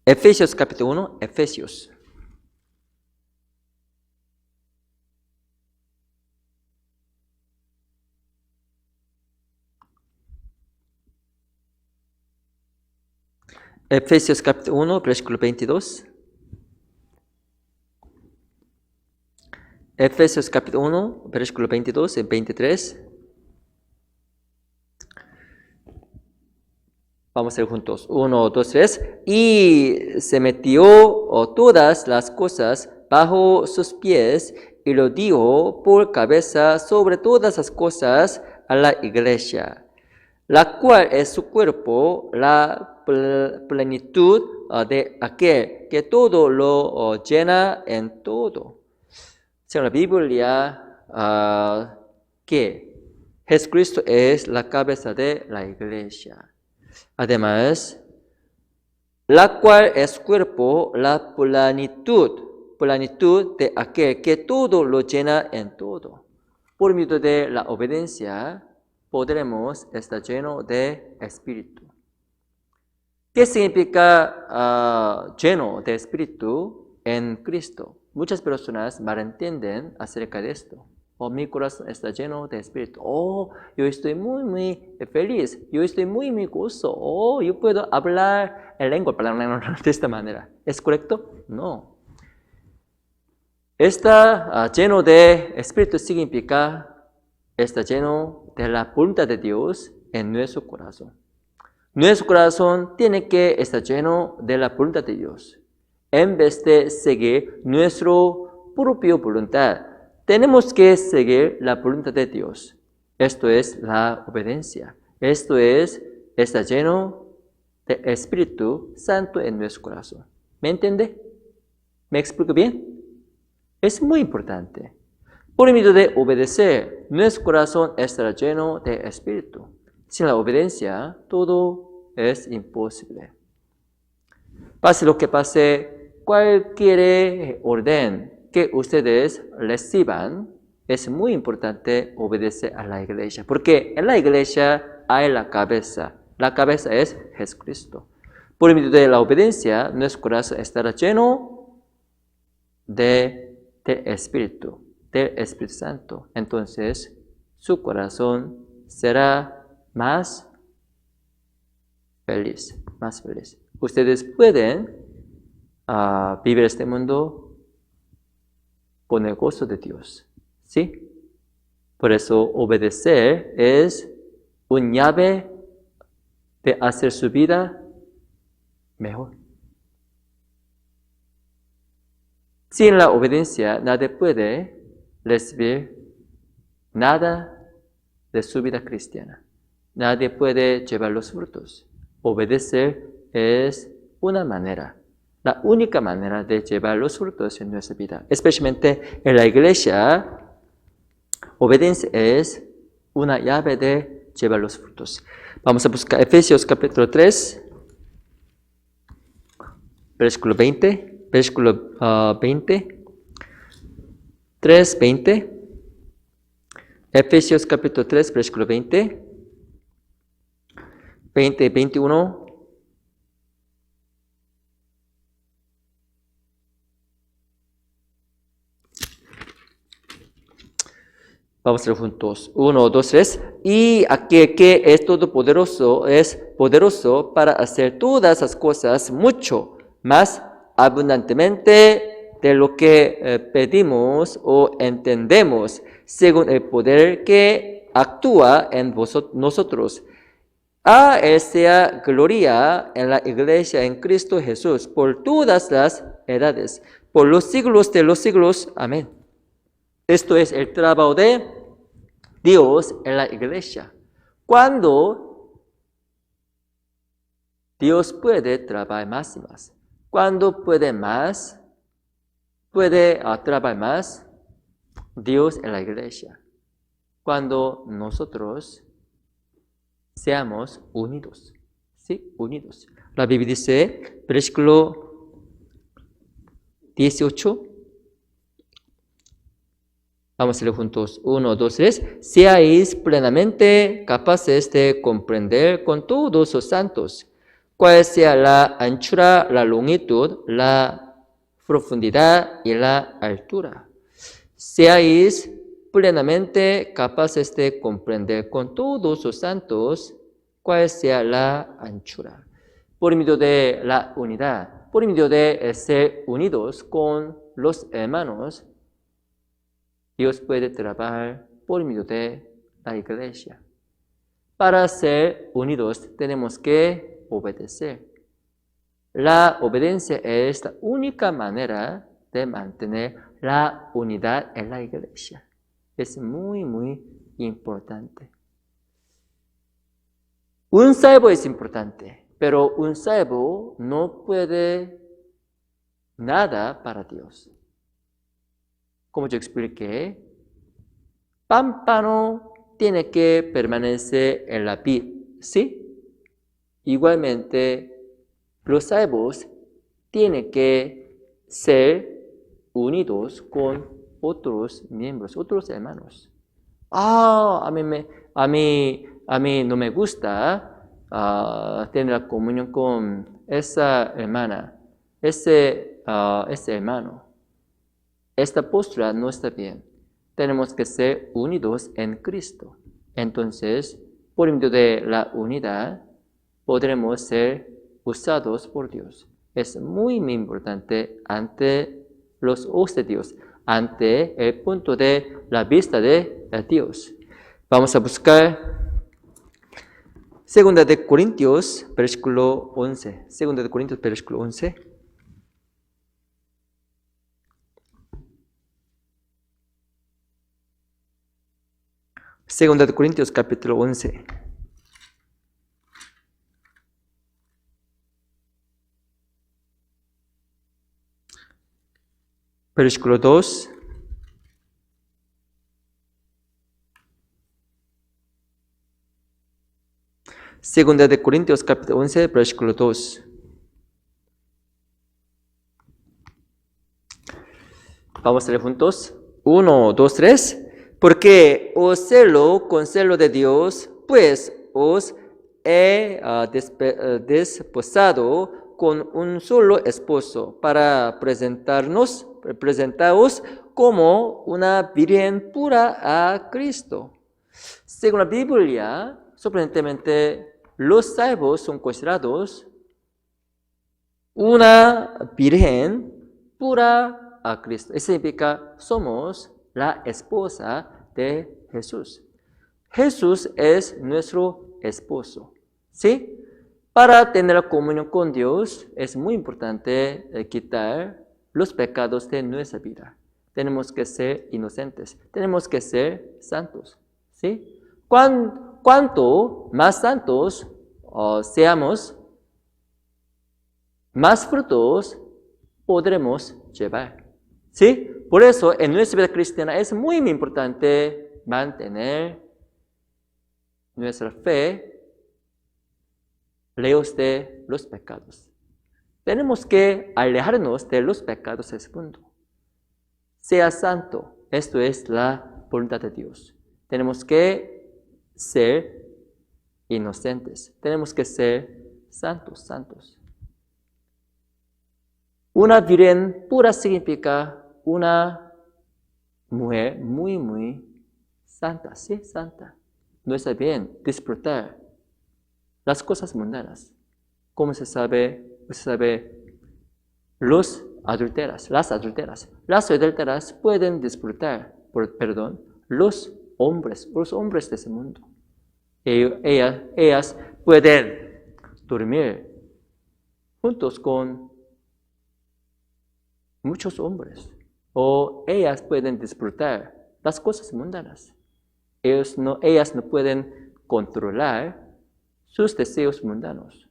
Efesios capítulo 1, Efesios. Efesios capítulo 1, versículo 22. Efesios capítulo 1, versículo 22 y 23. Vamos a ir juntos. 1, 2, 3. Y se metió todas las cosas bajo sus pies y lo dio por cabeza sobre todas las cosas a la iglesia, la cual es su cuerpo, la plenitud de aquel que todo lo llena en todo. Según la Biblia, que Jesucristo es la cabeza de la iglesia. Además, la cual es cuerpo, la plenitud de aquel que todo lo llena en todo. Por medio de la obediencia, podremos estar llenos de espíritu. ¿Qué significa lleno de espíritu en Cristo? Muchas personas malentienden acerca de esto. Mi corazón está lleno de espíritu. Yo estoy muy, muy feliz. Yo estoy muy, muy gozo. Yo puedo hablar en lengua de esta manera. ¿Es correcto? No. Está lleno de espíritu significa está lleno de la voluntad de Dios en nuestro corazón. Nuestro corazón tiene que estar lleno de la voluntad de Dios. En vez de seguir nuestra propia voluntad, tenemos que seguir la voluntad de Dios. Esto es la obediencia. Esto es estar lleno de Espíritu Santo en nuestro corazón. ¿Me entiende? ¿Me explico bien? Es muy importante. Por medio de obedecer, nuestro corazón estará lleno de Espíritu. Sin la obediencia, todo es imposible. Pase lo que pase, cualquier orden que ustedes reciban, es muy importante obedecer a la iglesia. Porque en la iglesia hay la cabeza. La cabeza es Jesucristo. Por medio de la obediencia, nuestro corazón estará lleno del Espíritu Santo. Entonces, su corazón será más feliz. Ustedes pueden vivir este mundo con el gozo de Dios, ¿sí? Por eso obedecer es un llave de hacer su vida mejor. Sin la obediencia nadie puede recibir nada de su vida cristiana. Nadie puede llevar los frutos. Obedecer es una manera, la única manera de llevar los frutos en nuestra vida. Especialmente en la iglesia, obediencia es una llave de llevar los frutos. Vamos a buscar Efesios capítulo 3, versículo 20, versículo 20, 3, 20. Efesios capítulo 3, versículo 20, 20, 21. Vamos a leer juntos. 1, 2, 3. Y aquel que es todopoderoso es poderoso para hacer todas las cosas mucho más abundantemente de lo que pedimos o entendemos, según el poder que actúa en nosotros. A Él sea gloria en la iglesia en Cristo Jesús por todas las edades, por los siglos de los siglos. Amén. Esto es el trabajo de Dios en la iglesia. Cuando Dios puede trabajar más y más. Cuando puede trabajar más Dios en la iglesia. Cuando nosotros seamos unidos. ¿Sí? Unidos. La Biblia dice, versículo 18. Vamos a leer juntos. 1, 2, 3. Seáis plenamente capaces de comprender con todos los santos cuál sea la anchura, la longitud, la profundidad y la altura. Seáis plenamente capaces de comprender con todos los santos cuál sea la anchura. Por medio de la unidad, por medio de ser unidos con los hermanos, Dios puede trabajar por medio de la iglesia. Para ser unidos tenemos que obedecer. La obediencia es la única manera de mantener la unidad en la iglesia. Es muy, muy importante. Un salvo es importante, pero un salvo no puede nada para Dios. Como yo expliqué, pámpano tiene que permanecer en la vid, ¿sí? Igualmente, los salvos tienen que ser unidos con otros miembros, otros hermanos. A mí no me gusta tener la comunión con esa hermana, ese hermano. Esta postura no está bien. Tenemos que ser unidos en Cristo. Entonces, por medio de la unidad, podremos ser usados por Dios. Es muy, muy importante ante los ojos de Dios, ante el punto de la vista de Dios. Vamos a buscar 2 de Corintios, versículo 11. 2 de Corintios, versículo 11. Segunda de Corintios, capítulo 11. Versículo 2. Segunda de Corintios, capítulo 11, versículo 2. Vamos a leer juntos. 1, 2, 3. Porque os celo con celo de Dios, pues os he desposado con un solo esposo para presentaros como una virgen pura a Cristo. Según la Biblia, sorprendentemente, los salvos son considerados una virgen pura a Cristo. Eso significa somos la esposa de Jesús. Jesús es nuestro esposo, ¿sí? Para tener la comunión con Dios es muy importante quitar los pecados de nuestra vida. Tenemos que ser inocentes, tenemos que ser santos, ¿sí? Cuanto más santos seamos, más frutos podremos llevar, ¿sí? Por eso en nuestra vida cristiana es muy importante mantener nuestra fe lejos de los pecados. Tenemos que alejarnos de los pecados de este mundo. Sea santo, esto es la voluntad de Dios. Tenemos que ser inocentes, tenemos que ser santos. Una virgen pura significa una mujer muy santa, sí, santa. No está bien disfrutar las cosas mundanas. Como se sabe, las adúlteras pueden disfrutar, los hombres de ese mundo. Ellas pueden dormir juntos con muchos hombres, o ellas pueden disfrutar las cosas mundanas. Ellas no pueden controlar sus deseos mundanos.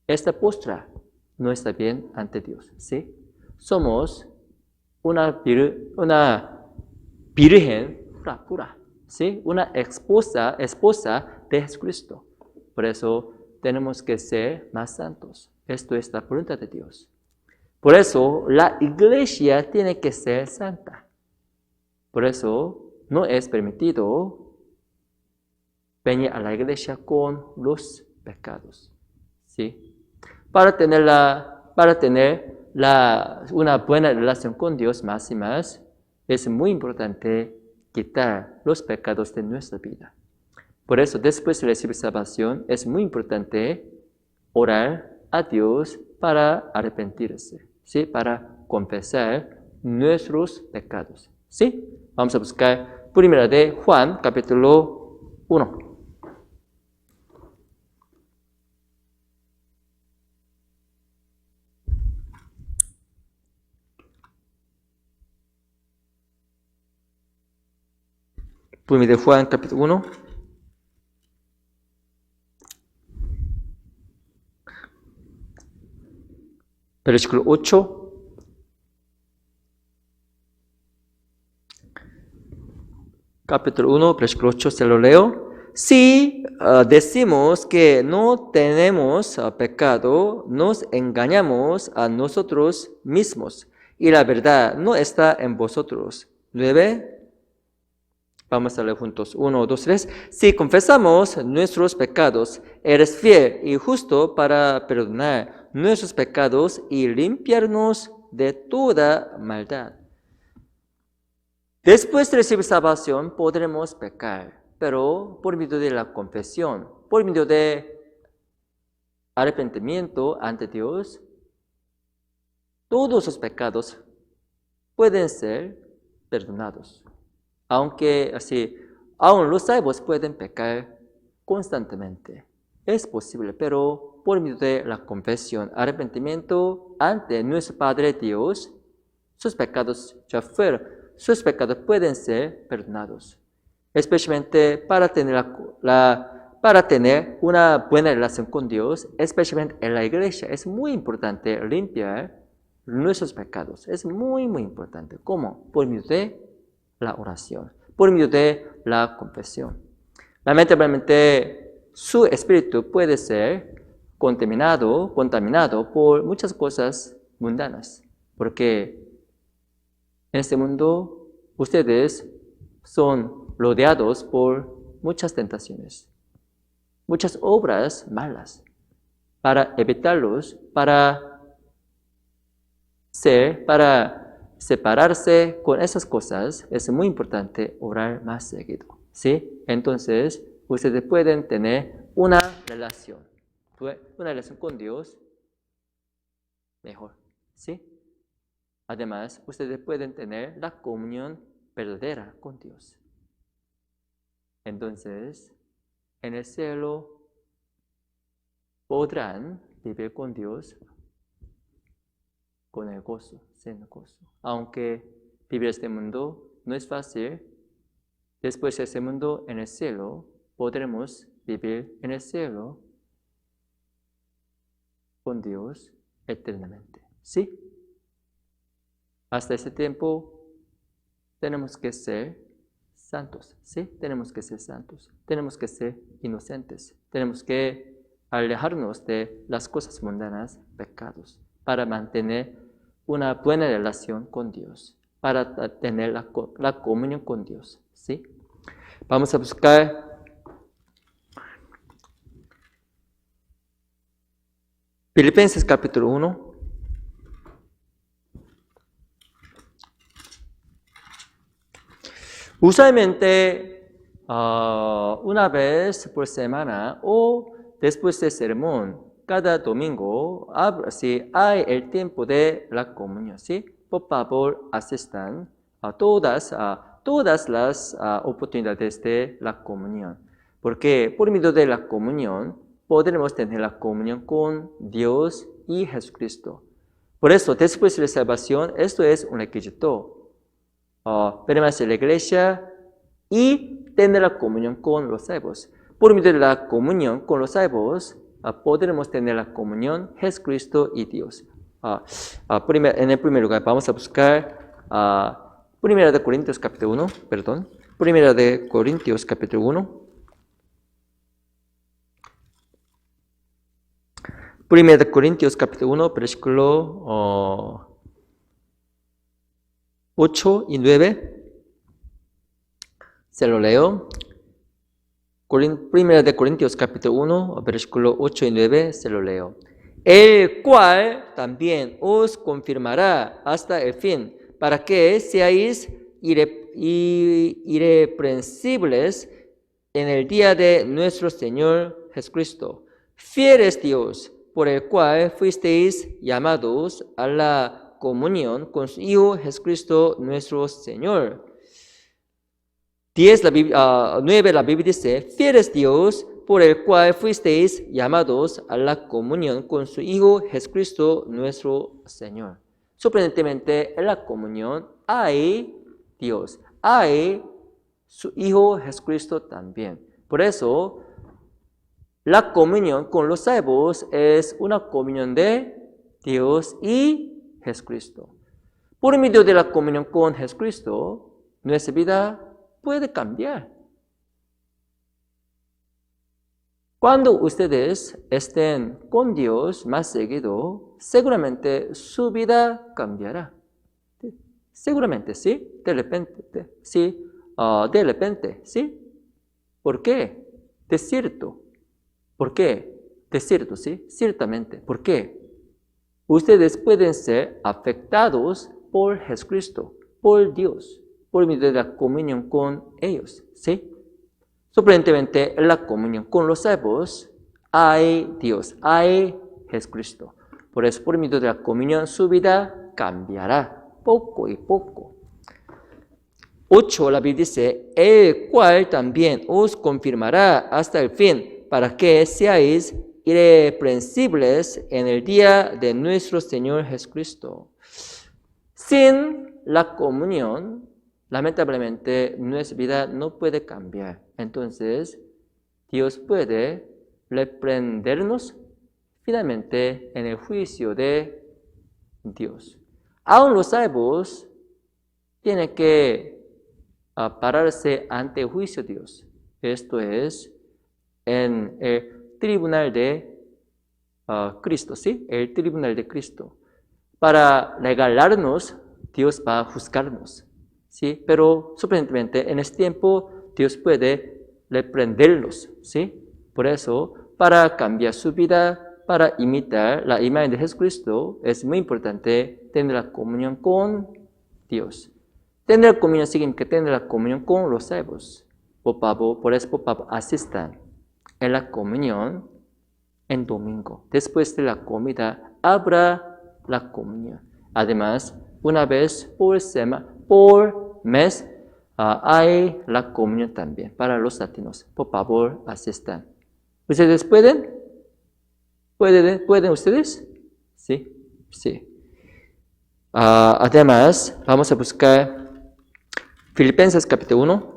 Esta postura no está bien ante Dios, ¿sí? Somos una virgen pura, ¿sí? Una esposa de Jesucristo. Por eso tenemos que ser más santos. Esto es la voluntad de Dios. Por eso la iglesia tiene que ser santa. Por eso no es permitido venir a la iglesia con los pecados, ¿sí? Para tener una buena relación con Dios más y más, es muy importante quitar los pecados de nuestra vida. Por eso, después de recibir salvación, es muy importante orar a Dios para arrepentirse, ¿sí? Para confesar nuestros pecados, ¿sí? Vamos a buscar primera de Juan, capítulo 1. Primera de Juan, capítulo 1. Versículo 8. Capítulo 1, versículo 8, se lo leo. Si decimos que no tenemos pecado, nos engañamos a nosotros mismos y la verdad no está en vosotros. 9. Vamos a leer juntos. 1, 2, 3. Si confesamos nuestros pecados, eres fiel y justo para perdonar nuestros pecados y limpiarnos de toda maldad. Después de recibir salvación, podremos pecar, pero por medio de la confesión, por medio de arrepentimiento ante Dios, todos los pecados pueden ser perdonados. Aunque así, aún los salvos pueden pecar constantemente. Es posible, pero por medio de la confesión, arrepentimiento ante nuestro Padre Dios, sus pecados pueden ser perdonados. Especialmente para tener una buena relación con Dios, especialmente en la iglesia, es muy importante limpiar nuestros pecados. Es muy importante. ¿Cómo? Por medio de la oración, por medio de la confesión. Lamentablemente, su espíritu puede ser contaminado por muchas cosas mundanas, porque en este mundo ustedes son rodeados por muchas tentaciones, muchas obras malas. Para evitarlos, para separarse con esas cosas, es muy importante orar más seguido, ¿sí? Entonces, ustedes pueden tener una relación con Dios mejor, ¿sí? Además, ustedes pueden tener la comunión verdadera con Dios. Entonces, en el cielo podrán vivir con Dios con el gozo, sin gozo. Aunque vivir este mundo no es fácil, después de este mundo en el cielo podremos vivir en el cielo con Dios eternamente. ¿Sí? Hasta ese tiempo tenemos que ser santos, ¿sí? Tenemos que ser santos, tenemos que ser inocentes, tenemos que alejarnos de las cosas mundanas, pecados, para mantener una buena relación con Dios, para tener la comunión con Dios, ¿sí? Vamos a buscar Filipenses capítulo 1. Usualmente una vez por semana o después del sermón, cada domingo, si hay el tiempo de la comunión, ¿sí? Por favor, asistan a todas las oportunidades de la comunión. Porque por medio de la comunión podremos tener la comunión con Dios y Jesucristo. Por eso, después de la salvación, esto es un requisito. Permanecer en la iglesia y tener la comunión con los salvos. Por medio de la comunión con los salvos, podremos tener la comunión Jesucristo y Dios. En el primer lugar, vamos a buscar Primera de Corintios capítulo 1, perdón. Primera de Corintios capítulo 1. Primera de Corintios capítulo 1, versículo 8 y 9. Se lo leo. Primera de Corintios capítulo 1, versículo 8 y 9, se lo leo. El cual también os confirmará hasta el fin, para que seáis irreprensibles en el día de nuestro Señor Jesucristo. Fiel es Dios, por el cual fuisteis llamados a la comunión con su Hijo Jesucristo nuestro Señor. 9 la Biblia dice, fiel es Dios, por el cual fuisteis llamados a la comunión con su Hijo Jesucristo nuestro Señor. Sorprendentemente, en la comunión hay Dios, hay su Hijo Jesucristo también. Por eso, la comunión con los salvos es una comunión de Dios y Jesucristo. Por medio de la comunión con Jesucristo, nuestra vida puede cambiar. Cuando ustedes estén con Dios más seguido, seguramente su vida cambiará. Seguramente, sí, de repente, sí, de repente, sí. ¿Por qué? De cierto. ¿Por qué? De cierto, sí, ciertamente. ¿Por qué? Ustedes pueden ser afectados por Jesucristo, por Dios, por medio de la comunión con ellos, ¿sí? Sorprendentemente, en la comunión con los salvos hay Dios, hay Jesucristo. Por eso, por medio de la comunión, su vida cambiará poco y poco. 8, la Biblia dice, el cual también os confirmará hasta el fin, para que seáis irreprensibles en el día de nuestro Señor Jesucristo. Sin la comunión, lamentablemente, nuestra vida no puede cambiar. Entonces, Dios puede reprendernos finalmente en el juicio de Dios. Aún los salvos tienen que pararse ante el juicio de Dios. Esto es en el tribunal de Cristo, ¿sí? El tribunal de Cristo. Para regalarnos, Dios va a juzgarnos, ¿sí? Pero sorprendentemente, en este tiempo, Dios puede reprenderlos, ¿sí? Por eso, para cambiar su vida, para imitar la imagen de Jesucristo, es muy importante tener la comunión con Dios. Tener la comunión significa tener la comunión con los salvos. Por eso, asistan en la comunión en domingo. Después de la comida, habrá la comunión. Además, una vez por mes, hay la comunión también para los latinos. Por favor, asistan. ¿Ustedes pueden? ¿Pueden ustedes? Sí, sí. Además, vamos a buscar Filipenses capítulo 1.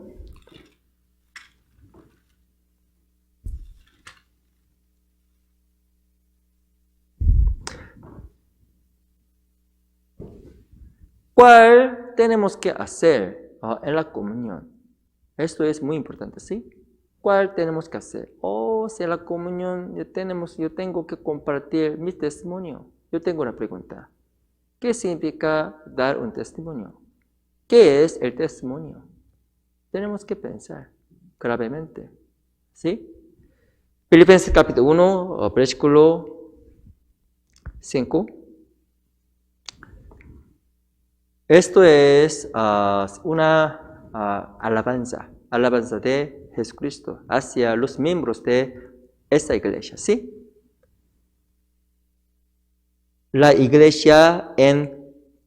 ¿Cuál tenemos que hacer en la comunión? Esto es muy importante, ¿sí? ¿Cuál tenemos que hacer? Si en la comunión yo tengo que compartir mi testimonio. Yo tengo una pregunta. ¿Qué significa dar un testimonio? ¿Qué es el testimonio? Tenemos que pensar gravemente, ¿sí? Filipenses capítulo 1, versículo 5. Esto es una alabanza de Jesucristo hacia los miembros de esta iglesia, ¿sí? La iglesia en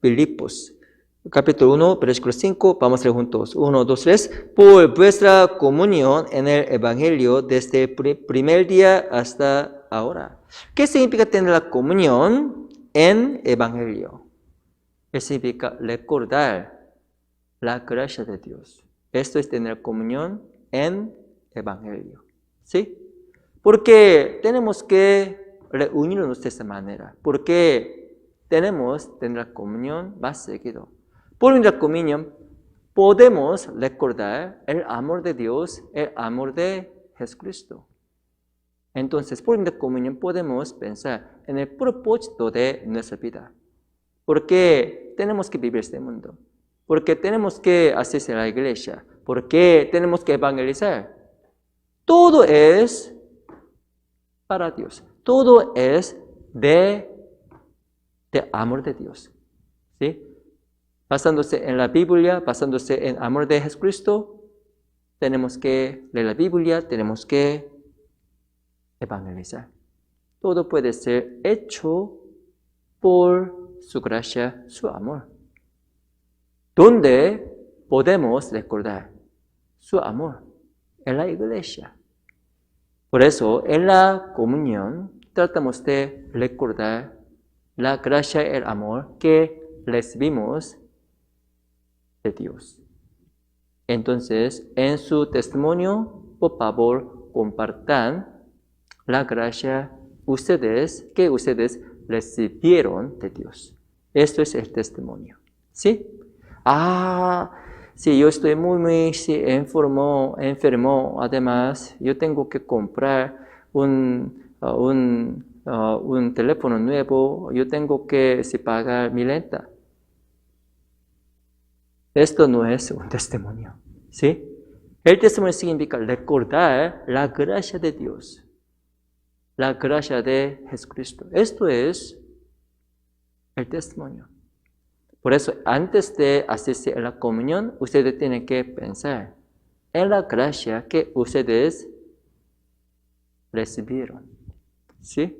Filipos, capítulo 1, versículo 5, vamos a leer juntos. 1, 2, 3. Por vuestra comunión en el Evangelio desde el primer día hasta ahora. ¿Qué significa tener la comunión en Evangelio? Significa recordar la gracia de Dios. Esto es tener comunión en Evangelio. ¿Sí? Porque tenemos que reunirnos de esta manera. Porque tenemos que tener comunión más seguido. Por nuestra comunión podemos recordar el amor de Dios, el amor de Jesucristo. Entonces, por nuestra comunión podemos pensar en el propósito de nuestra vida. ¿Por qué tenemos que vivir este mundo? ¿Por qué tenemos que asistir a la iglesia? ¿Por qué tenemos que evangelizar? Todo es para Dios. Todo es de amor de Dios. ¿Sí? Basándose en la Biblia, basándose en amor de Jesucristo, tenemos que leer la Biblia, tenemos que evangelizar. Todo puede ser hecho por su gracia, su amor. ¿Dónde podemos recordar su amor? En la iglesia. Por eso, en la comunión, tratamos de recordar la gracia y el amor que recibimos de Dios. Entonces, en su testimonio, por favor, compartan la gracia que ustedes recibieron de Dios. Esto es el testimonio. ¿Sí? Sí, yo estoy muy enfermo. Además, yo tengo que comprar un teléfono nuevo. Yo tengo que pagar mi renta. Esto no es un testimonio. ¿Sí? El testimonio significa recordar la gracia de Dios. La gracia de Jesucristo. Esto es el testimonio. Por eso, antes de asistir a la comunión, ustedes tienen que pensar en la gracia que ustedes recibieron. ¿Sí?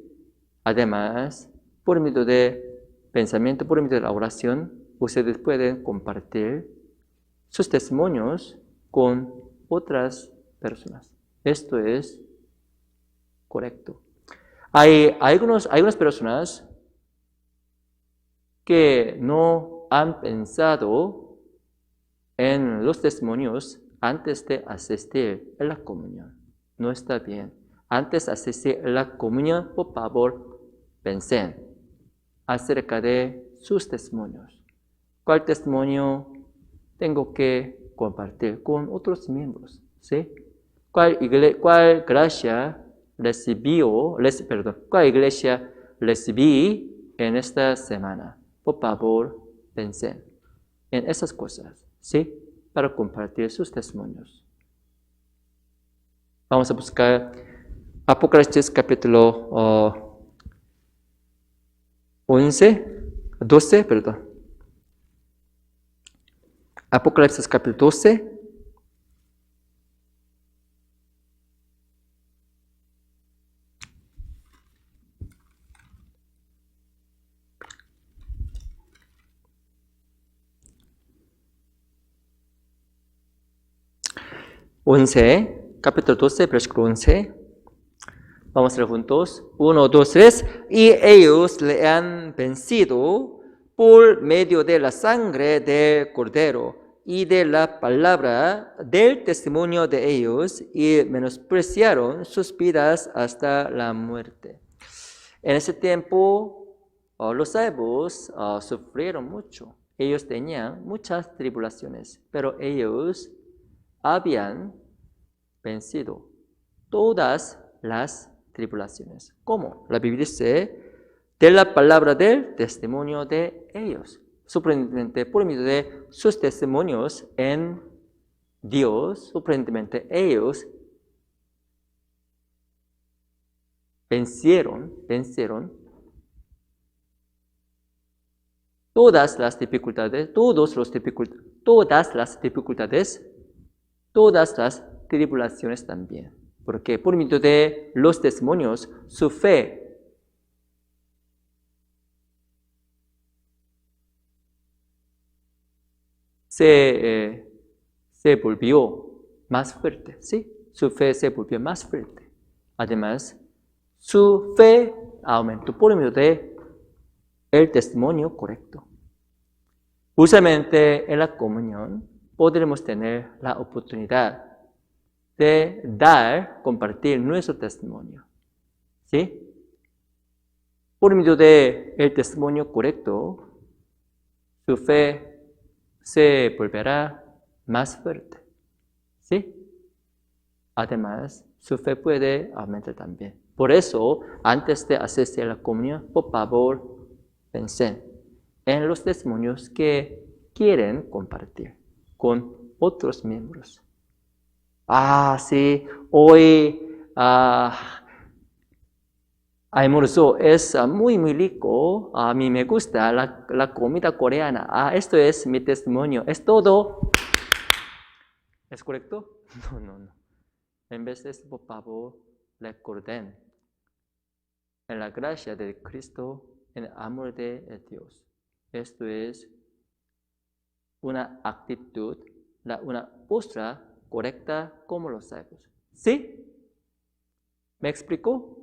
Además, por medio de pensamiento, por medio de la oración, ustedes pueden compartir sus testimonios con otras personas. Esto es correcto. Hay algunas personas que no han pensado en los testimonios antes de asistir a la comunión. No está bien. Antes de asistir a la comunión, por favor, piensen acerca de sus testimonios. ¿Cuál testimonio tengo que compartir con otros miembros? ¿Sí? ¿Cuál gracia cuál iglesia recibí en esta semana? Por favor, piensen en esas cosas, ¿sí? Para compartir sus testimonios. Vamos a buscar Apocalipsis capítulo 12. Apocalipsis capítulo 12. 11, capítulo 12, versículo 11. Vamos a leer juntos. 1, 2, 3. Y ellos le han vencido por medio de la sangre del Cordero y de la palabra del testimonio de ellos, y menospreciaron sus vidas hasta la muerte. En ese tiempo, los salvos sufrieron mucho. Ellos tenían muchas tribulaciones, pero ellos habían vencido todas las tribulaciones. ¿Cómo? La Biblia dice, de la palabra del testimonio de ellos. Sorprendentemente, por medio de sus testimonios en Dios, sorprendentemente ellos vencieron todas las dificultades, todas las tribulaciones también. Porque por medio de los testimonios, su fe se volvió más fuerte, ¿sí? Su fe se volvió más fuerte. Además, su fe aumentó por medio de el testimonio correcto. Usualmente en la comunión podremos tener la oportunidad de compartir nuestro testimonio, ¿sí? Por medio de el testimonio correcto, su fe se volverá más fuerte, ¿sí? Además, su fe puede aumentar también. Por eso, antes de asistir a la comunión, por favor, piensen en los testimonios que quieren compartir con otros miembros. Sí, hoy almuerzo es muy rico. A mí me gusta la comida coreana. Esto es mi testimonio. ¿Es todo? ¿Es correcto? No. En vez de eso, por favor, recuerden en la gracia de Cristo, en el amor de Dios. Esto es una actitud, una postura correcta como los salvos. ¿Sí? ¿Me explicó?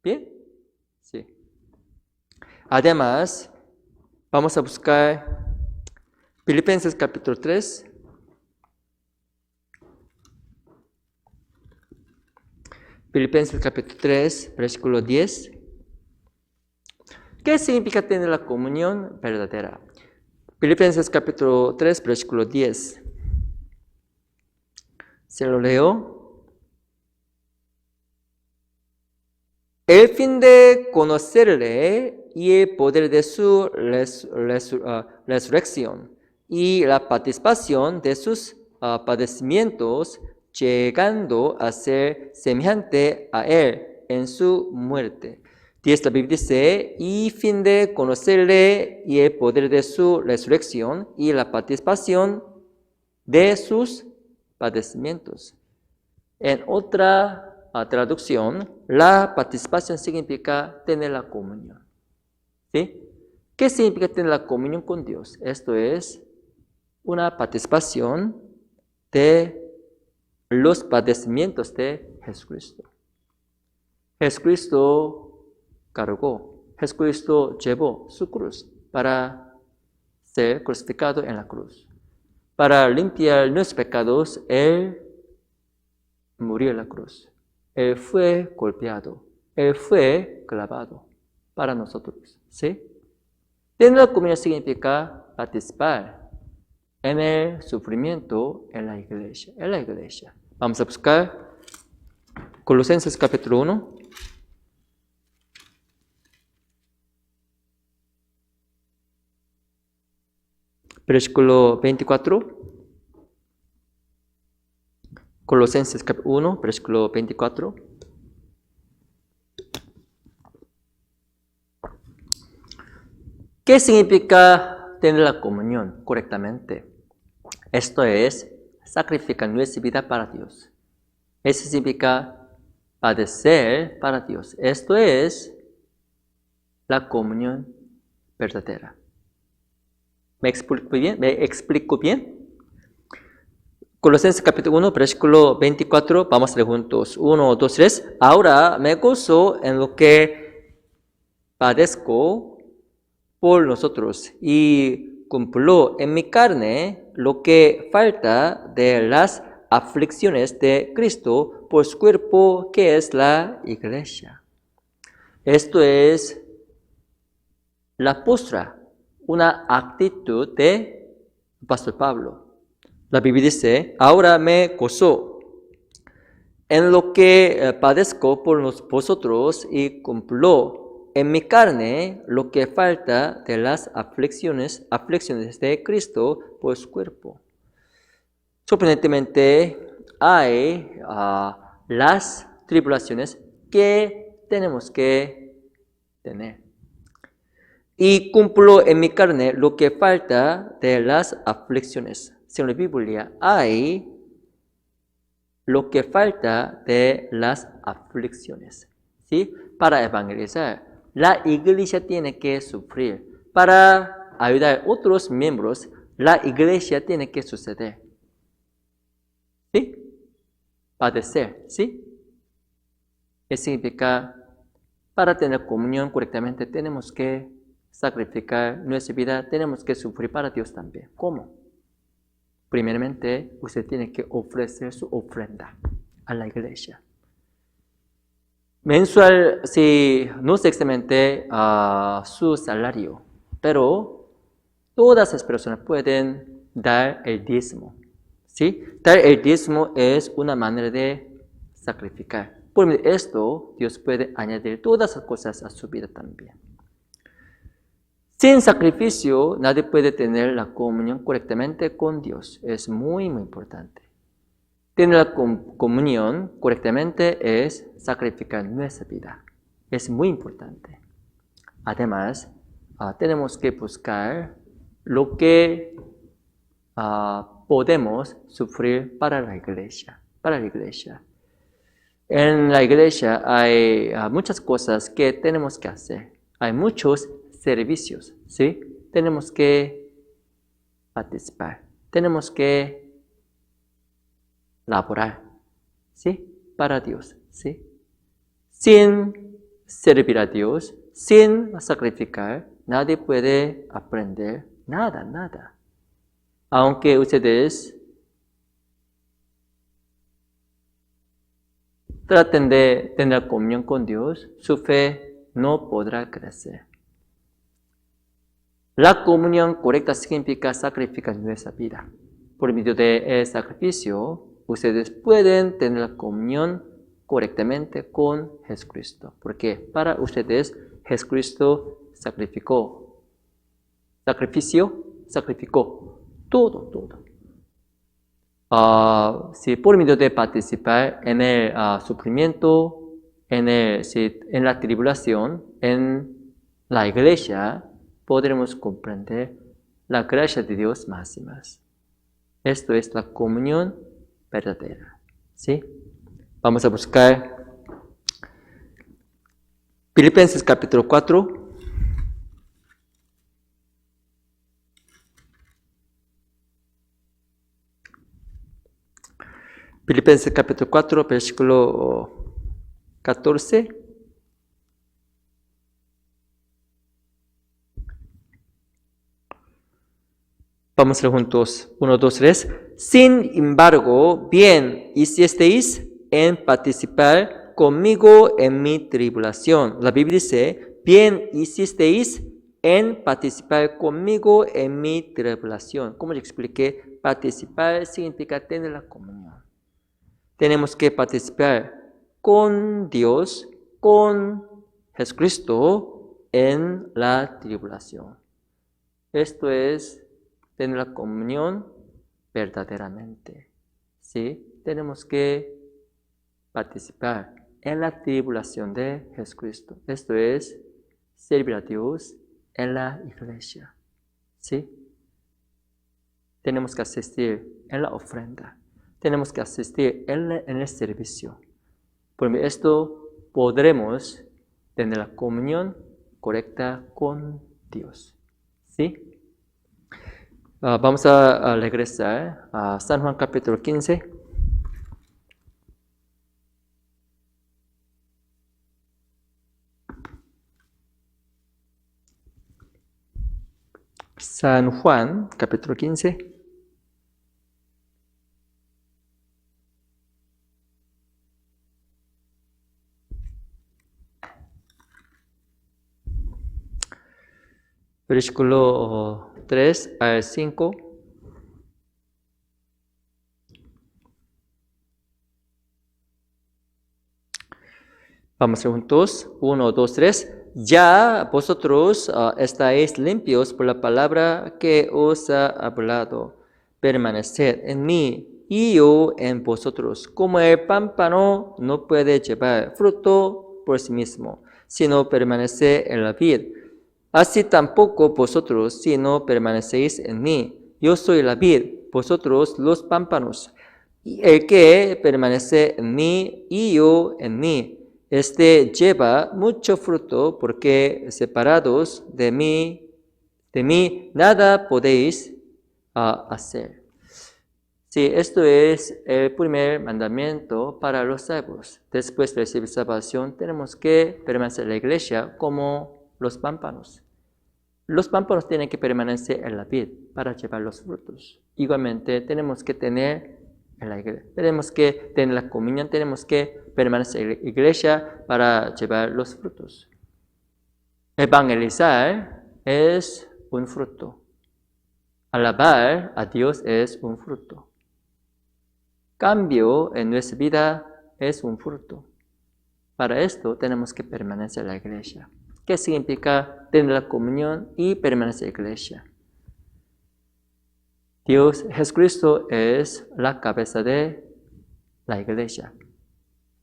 ¿Bien? Sí. Además, vamos a buscar Filipenses capítulo 3. Filipenses capítulo 3, versículo 10. ¿Qué significa tener la comunión verdadera? Filipenses capítulo 3, versículo 10. Se lo leo. El fin de conocerle y el poder de su resurrección y la participación de sus padecimientos, llegando a ser semejante a él en su muerte. La Biblia dice, y fin de conocerle y el poder de su resurrección y la participación de sus padecimientos. En otra traducción, la participación significa tener la comunión. ¿Sí? ¿Qué significa tener la comunión con Dios? Esto es una participación de los padecimientos de Jesucristo. Jesucristo cargó, Jesucristo llevó su cruz para ser crucificado en la cruz. Para limpiar nuestros pecados, Él murió en la cruz. Él fue golpeado, Él fue clavado para nosotros, ¿sí? Tener la comunión significa participar en el sufrimiento en la iglesia. Vamos a buscar Colosenses capítulo 1. Versículo 24. Colosenses capítulo 1, versículo 24. ¿Qué significa tener la comunión correctamente? Esto es sacrificar nuestra vida para Dios. Eso significa padecer para Dios. Esto es la comunión verdadera. ¿Me explico bien? Colosenses capítulo 1, versículo 24, vamos a leer juntos. 1, 2, 3. Ahora me gozo en lo que padezco por nosotros y cumplo en mi carne lo que falta de las aflicciones de Cristo por su cuerpo, que es la iglesia. Esto es la postura, una actitud de Pastor Pablo. La Biblia dice, ahora me gozo en lo que padezco por vosotros y cumplo en mi carne lo que falta de las aflicciones de Cristo por su cuerpo. Sorprendentemente, hay las tribulaciones que tenemos que tener. Y cumplo en mi carne lo que falta de las aflicciones. Según la Biblia, hay lo que falta de las aflicciones. ¿Sí? Para evangelizar, la iglesia tiene que sufrir. Para ayudar a otros miembros, la iglesia tiene que suceder. ¿Sí? Padecer. ¿Sí? ¿Qué significa? Para tener comunión correctamente tenemos que sacrificar nuestra vida, tenemos que sufrir para Dios también. ¿Cómo? Primeramente, usted tiene que ofrecer su ofrenda a la iglesia. Mensual, si no es exactamente su salario, pero todas las personas pueden dar el diezmo. ¿Sí? Dar el diezmo es una manera de sacrificar. Por esto, Dios puede añadir todas las cosas a su vida también. Sin sacrificio, nadie puede tener la comunión correctamente con Dios. Es muy, muy importante. Tener la comunión correctamente es sacrificar nuestra vida. Es muy importante. Además, tenemos que buscar lo que podemos sufrir para la iglesia. En la iglesia hay muchas cosas que tenemos que hacer. Hay muchos servicios, ¿sí? Tenemos que participar. Tenemos que laborar, ¿sí? Para Dios, ¿sí? Sin servir a Dios, sin sacrificar, nadie puede aprender nada. Aunque ustedes traten de tener comunión con Dios, su fe no podrá crecer. La comunión correcta significa sacrificar nuestra vida. Por medio de sacrificio, ustedes pueden tener la comunión correctamente con Jesucristo. Porque para ustedes, Jesucristo sacrificó todo. Si por medio de participar en el sufrimiento, en la tribulación, en la iglesia, podremos comprender la gracia de Dios más y más. Esto es la comunión verdadera. ¿Sí? Vamos a buscar Filipenses capítulo 4. Filipenses capítulo 4, versículo 14. Vamos a leer juntos. 1, 2, 3. Sin embargo, bien hicisteis en participar conmigo en mi tribulación. La Biblia dice, bien hicisteis en participar conmigo en mi tribulación. Como les expliqué, participar significa tener la comunión. Tenemos que participar con Dios, con Jesucristo en la tribulación. Esto es tener la comunión verdaderamente. ¿Sí? Tenemos que participar en la tribulación de Jesucristo. Esto es servir a Dios en la iglesia. ¿Sí? Tenemos que asistir en la ofrenda. Tenemos que asistir en el servicio. Por esto podremos tener la comunión correcta con Dios. ¿Sí? Vamos a regresar a San Juan capítulo 15. San Juan capítulo 15. Versículo 3 al 5. Vamos juntos. 1, 2, 3. Ya vosotros estáis limpios por la palabra que os ha hablado. Permaneced en mí y yo en vosotros. Como el pámpano no puede llevar fruto por sí mismo, sino permanece en la vid. Así tampoco vosotros, si no permanecéis en mí. Yo soy la vid, vosotros los pámpanos. Y el que permanece en mí y yo en mí, este lleva mucho fruto, porque separados de mí nada podéis hacer. Sí, esto es el primer mandamiento para los salvos. Después de recibir salvación, tenemos que permanecer en la iglesia como los pámpanos. Los pámpanos tienen que permanecer en la vid para llevar los frutos. Igualmente, tenemos que tener en la iglesia, tenemos que tener la comunión, tenemos que permanecer en la iglesia para llevar los frutos. Evangelizar es un fruto. Alabar a Dios es un fruto. Cambio en nuestra vida es un fruto. Para esto tenemos que permanecer en la iglesia. ¿Qué significa tener la comunión y permanecer en la iglesia? Dios, Jesucristo es la cabeza de la iglesia.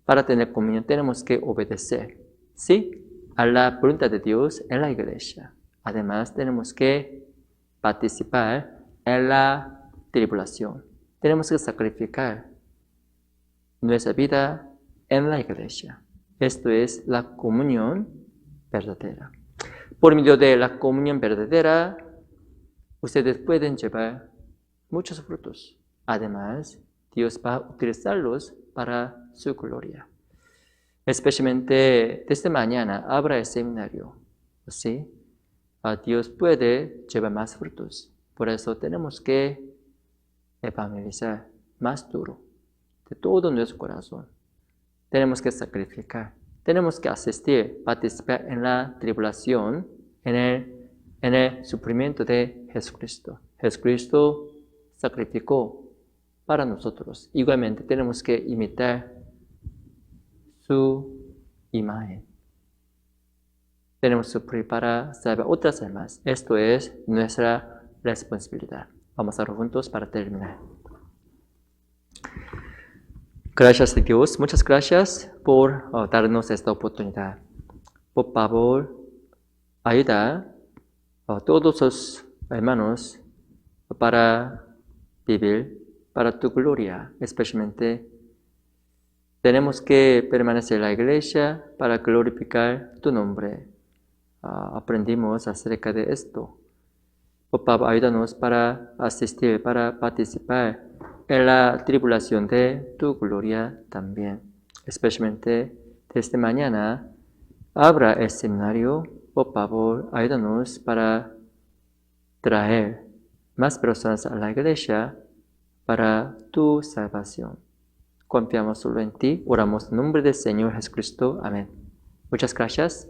Para tener comunión tenemos que obedecer, ¿sí?, a la voluntad de Dios en la iglesia. Además, tenemos que participar en la tribulación. Tenemos que sacrificar nuestra vida en la iglesia. Esto es la comunión verdadera. Por medio de la comunión verdadera, ustedes pueden llevar muchos frutos. Además, Dios va a utilizarlos para su gloria. Especialmente desde mañana habrá el seminario. ¿Sí? Dios puede llevar más frutos. Por eso tenemos que evangelizar más duro, de todo nuestro corazón. Tenemos que sacrificar. Tenemos que asistir, participar en la tribulación, en el sufrimiento de Jesucristo. Jesucristo sacrificó para nosotros. Igualmente tenemos que imitar su imagen. Tenemos que sufrir para salvar otras almas. Esto es nuestra responsabilidad. Vamos a orar juntos para terminar. Gracias a Dios, muchas gracias por darnos esta oportunidad. Por favor, ayuda a todos los hermanos para vivir para tu gloria. Especialmente tenemos que permanecer en la iglesia para glorificar tu nombre. Aprendimos acerca de esto. Por favor, ayúdanos para asistir, para participar en la tribulación de tu gloria también. Especialmente desde mañana habrá el seminario. Por favor, ayúdanos para traer más personas a la iglesia para tu salvación. Confiamos solo en ti. Oramos en nombre del Señor Jesucristo. Amén. Muchas gracias.